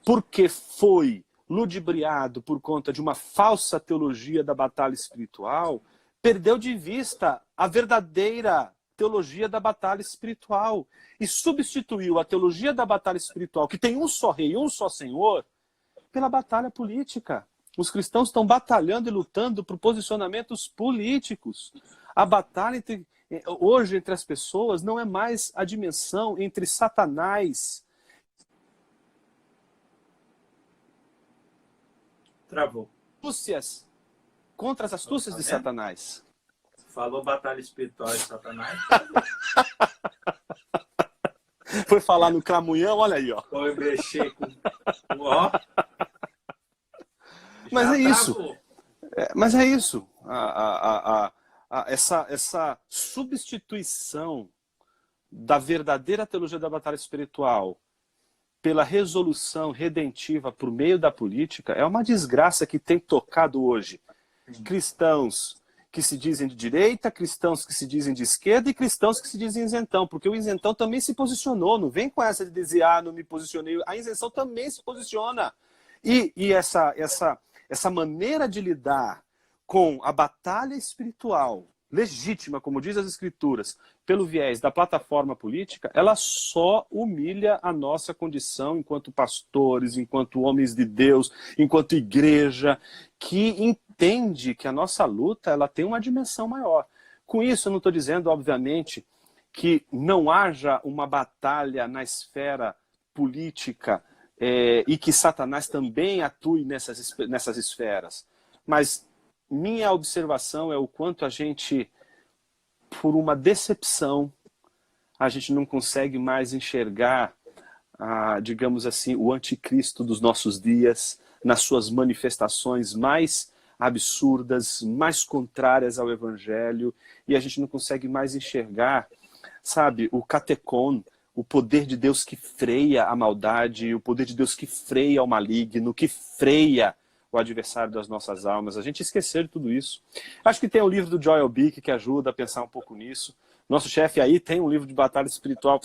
porque foi ludibriado por conta de uma falsa teologia da batalha espiritual, perdeu de vista a verdadeira teologia da batalha espiritual e substituiu a teologia da batalha espiritual, que tem um só rei, um só senhor, pela batalha política. Os cristãos estão batalhando e lutando por posicionamentos políticos. A batalha hoje entre as pessoas não é mais a dimensão entre Satanás. Travou. Astúcias contra as astúcias de Satanás. Falou batalha espiritual de Satanás. Foi falar no cramunhão, olha aí, ó. Foi mexer com ó. Mas Já é isso. travou. Mas é isso. Essa substituição da verdadeira teologia da batalha espiritual pela resolução redentiva por meio da política é uma desgraça que tem tocado hoje. Cristãos que se dizem de direita, cristãos que se dizem de esquerda e cristãos que se dizem isentão, porque o isentão também se posicionou, não vem com essa de dizer, não me posicionei, a isenção também se posiciona. E essa maneira de lidar com a batalha espiritual, legítima, como diz as Escrituras, pelo viés da plataforma política, ela só humilha a nossa condição enquanto pastores, enquanto homens de Deus, enquanto igreja, que entende que a nossa luta ela tem uma dimensão maior. Com isso, eu não estou dizendo, obviamente, que não haja uma batalha na esfera política e que Satanás também atue nessas esferas. Mas minha observação é o quanto a gente, por uma decepção, a gente não consegue mais enxergar, digamos assim, o anticristo dos nossos dias nas suas manifestações mais absurdas, mais contrárias ao evangelho, e a gente não consegue mais enxergar, sabe, o catecon, o poder de Deus que freia a maldade, o poder de Deus que freia o maligno, que freia o adversário das nossas almas. A gente esqueceu de tudo isso. Acho que tem um livro do Joel Bick que ajuda a pensar um pouco nisso. Nosso chefe aí tem um livro de batalha espiritual.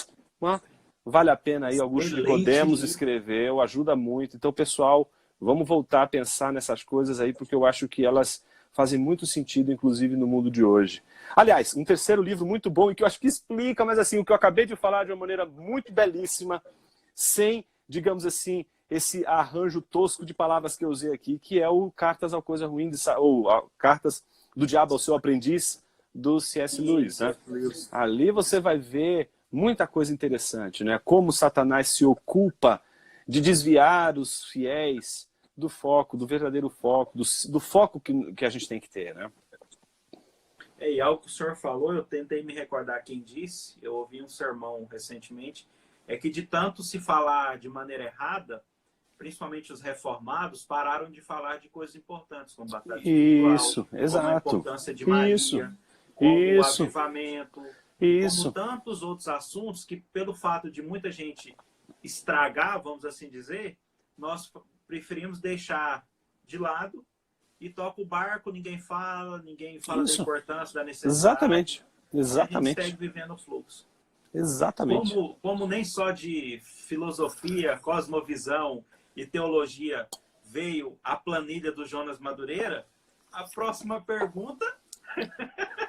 Vale a pena aí, Augusto Nicodemos escreveu, ajuda muito. Então, pessoal, vamos voltar a pensar nessas coisas aí, porque eu acho que elas fazem muito sentido, inclusive no mundo de hoje. Aliás, um terceiro livro muito bom e que eu acho que explica, mas assim, o que eu acabei de falar de uma maneira muito belíssima, sem, digamos assim, esse arranjo tosco de palavras que eu usei aqui, que é o Cartas ao Coisa Ruim, ou Cartas do Diabo ao Seu Aprendiz, do C.S. Lewis, né? Ali você vai ver muita coisa interessante, né? Como Satanás se ocupa de desviar os fiéis do foco, do verdadeiro foco, do foco que a gente tem que ter, né? E algo que o senhor falou, eu tentei me recordar quem disse, eu ouvi um sermão recentemente, é que de tanto se falar de maneira errada, principalmente os reformados, pararam de falar de coisas importantes, como batalha espiritual, exato. como a importância de Maria, como o avivamento, como tantos outros assuntos que, pelo fato de muita gente estragar, vamos assim dizer, nós preferimos deixar de lado e toca o barco, ninguém fala da importância, da necessidade. Exatamente. A gente segue vivendo o fluxo. Exatamente. Como nem só de filosofia, cosmovisão e teologia veio a planilha do Jonas Madureira, a próxima pergunta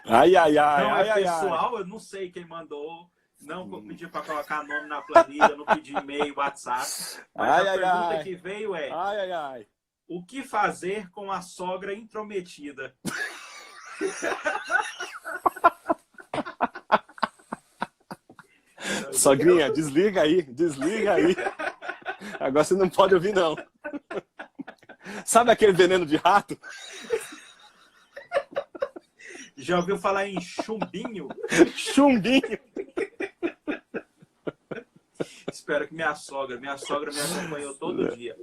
não é pessoal, eu não sei quem mandou, não pedi para colocar nome na planilha, não pedi e-mail, WhatsApp, mas a pergunta que veio é o que fazer com a sogra intrometida? Sogrinha, desliga aí. Agora você não pode ouvir, não. Sabe aquele veneno de rato? Já ouviu falar em chumbinho? Chumbinho. Espero que minha sogra me acompanhou todo dia.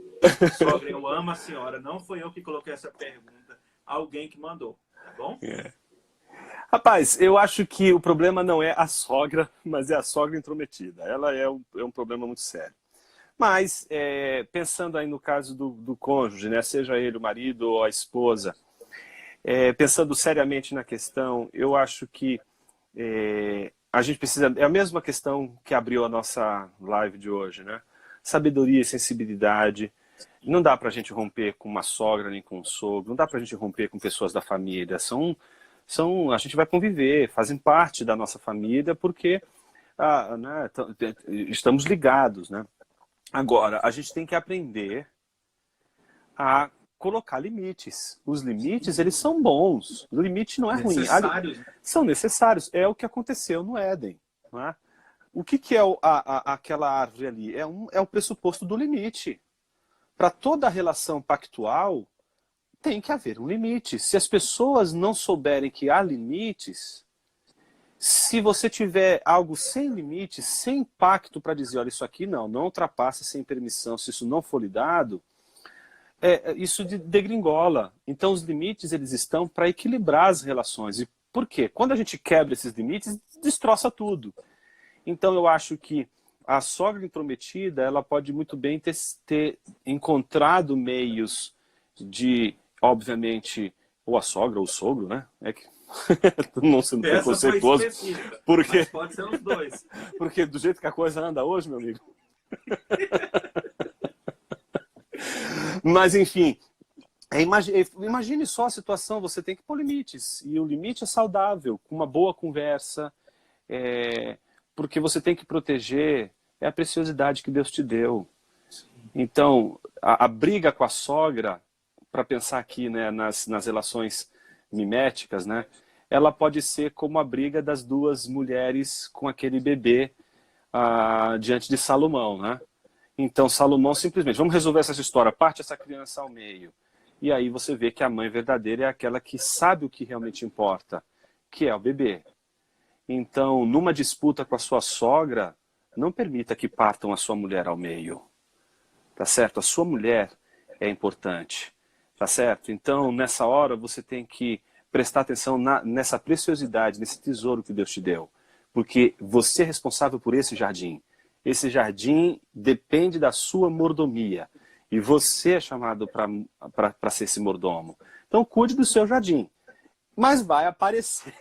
Sogra, eu amo a senhora. Não foi eu que coloquei essa pergunta. Alguém que mandou, tá bom? Rapaz, eu acho que o problema não é a sogra, mas é a sogra intrometida. Ela é um problema muito sério. Mas, pensando aí no caso do cônjuge, né, seja ele o marido ou a esposa, pensando seriamente na questão, eu acho que a gente precisa... É a mesma questão que abriu a nossa live de hoje, né? Sabedoria e sensibilidade. Não dá pra gente romper com uma sogra nem com um sogro, não dá pra gente romper com pessoas da família. A gente vai conviver, fazem parte da nossa família porque né, estamos ligados, né? Agora, a gente tem que aprender a colocar limites. Os limites, eles são bons. O limite não é ruim. São necessários. É o que aconteceu no Éden. Não é? O que é aquela árvore ali? É o pressuposto do limite. Para toda relação pactual, tem que haver um limite. Se as pessoas não souberem que há limites, se você tiver algo sem limite, sem pacto para dizer, olha, isso aqui não ultrapasse sem permissão, se isso não for lhe dado, isso degringola. Então os limites eles estão para equilibrar as relações. E por quê? Quando a gente quebra esses limites, destroça tudo. Então eu acho que a sogra intrometida, ela pode muito bem ter encontrado meios de, obviamente, ou a sogra ou o sogro, né? Não sendo preconceituoso. Porque... Mas pode ser os dois. Porque do jeito que a coisa anda hoje, meu amigo. Mas, enfim, Imagine só a situação, você tem que pôr limites. E o limite é saudável, com uma boa conversa, porque você tem que proteger a preciosidade que Deus te deu. Então, a briga com a sogra, para pensar aqui, né, nas relações miméticas, né, ela pode ser como a briga das duas mulheres com aquele bebê diante de Salomão, né? Então, Salomão simplesmente, vamos resolver essa história, parte essa criança ao meio. E aí você vê que a mãe verdadeira é aquela que sabe o que realmente importa, que é o bebê. Então, numa disputa com a sua sogra, não permita que partam a sua mulher ao meio. Tá certo? A sua mulher é importante. Tá certo? Então, nessa hora, você tem que prestar atenção nessa preciosidade, nesse tesouro que Deus te deu. Porque você é responsável por esse jardim. Esse jardim depende da sua mordomia. E você é chamado para ser esse mordomo. Então, cuide do seu jardim. Mas vai aparecer.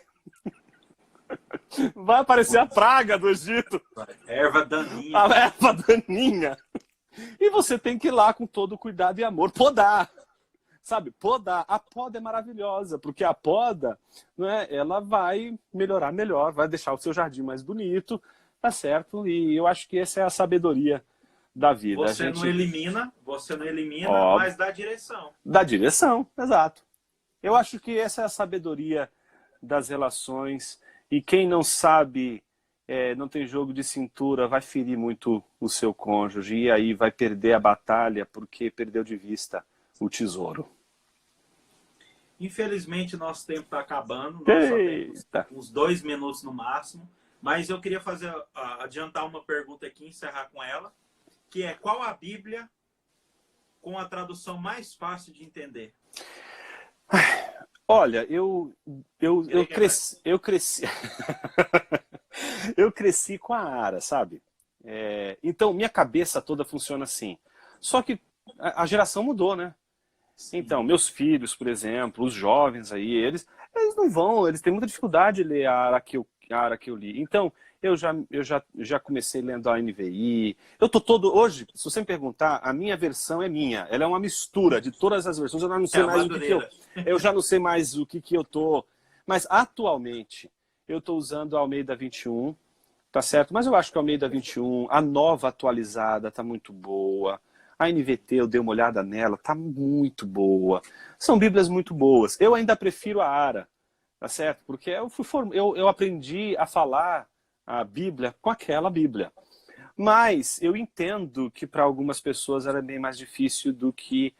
Vai aparecer a praga do Egito. Erva daninha. A erva daninha. E você tem que ir lá com todo cuidado e amor podar. Sabe, podar. A poda é maravilhosa, porque a poda, né, ela vai melhorar melhor, vai deixar o seu jardim mais bonito, tá certo? E eu acho que essa é a sabedoria da vida. Você não elimina, Óbvio. mas dá direção. Dá direção, exato. Eu acho que essa é a sabedoria das relações. E quem não sabe, não tem jogo de cintura, vai ferir muito o seu cônjuge. E aí vai perder a batalha porque perdeu de vista o tesouro. Infelizmente, nosso tempo está acabando. Nós só temos uns 2 minutos no máximo. Mas eu queria adiantar uma pergunta aqui, encerrar com ela, que é: qual a Bíblia com a tradução mais fácil de entender? Olha, eu cresci eu cresci com a Ara, sabe? Então, minha cabeça toda funciona assim. Só que a geração mudou, né? Sim. Então, meus filhos, por exemplo, os jovens aí, eles não vão, eles têm muita dificuldade de ler a Ara que eu li. Então, eu já comecei lendo a NVI. Hoje, se você me perguntar, a minha versão é minha. Ela é uma mistura de todas as versões. Eu não sei mais o que eu já não sei mais o que eu tô. Mas atualmente eu estou usando a Almeida 21, tá certo? Mas eu acho que a Almeida 21, a nova atualizada, tá muito boa. A NVT, eu dei uma olhada nela, tá muito boa. São Bíblias muito boas. Eu ainda prefiro a Ara, tá certo? Porque eu aprendi a falar a Bíblia com aquela Bíblia. Mas eu entendo que para algumas pessoas era bem mais difícil do que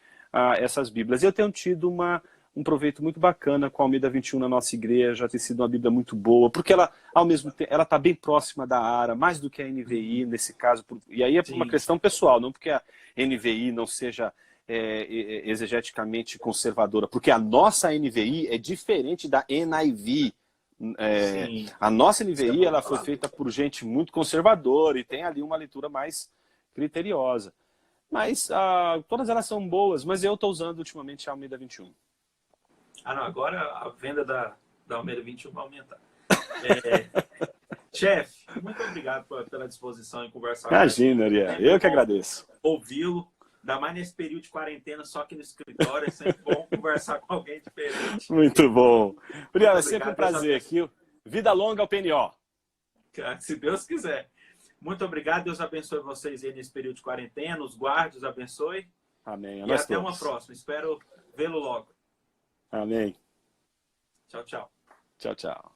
essas Bíblias. Eu tenho tido um proveito muito bacana com a Almeida 21 na nossa igreja, tem sido uma Bíblia muito boa, porque ela, ao mesmo tempo, ela está bem próxima da Ara, mais do que a NVI nesse caso. E aí é por uma questão pessoal, não porque a NVI não seja exegeticamente conservadora, porque a nossa NVI é diferente da NIV. A nossa NVI ela foi feita por gente muito conservadora e tem ali uma leitura mais criteriosa. Mas todas elas são boas, mas eu estou usando ultimamente a Almeida 21. Não, agora a venda da Almeida 21 vai aumentar. Chefe, muito obrigado pela disposição em conversar com a gente. Imagina, Ariel, eu que agradeço. Ouvi-lo, ainda mais nesse período de quarentena, só aqui no escritório, é sempre bom conversar com alguém diferente. Muito bom. Ariel, é sempre um prazer aqui. Vida longa ao PNO. Se Deus quiser. Muito obrigado, Deus abençoe vocês aí nesse período de quarentena, os guarde, os abençoe. Amém. E até uma próxima. Espero vê-lo logo. Amém. Tchau, tchau. Tchau, tchau.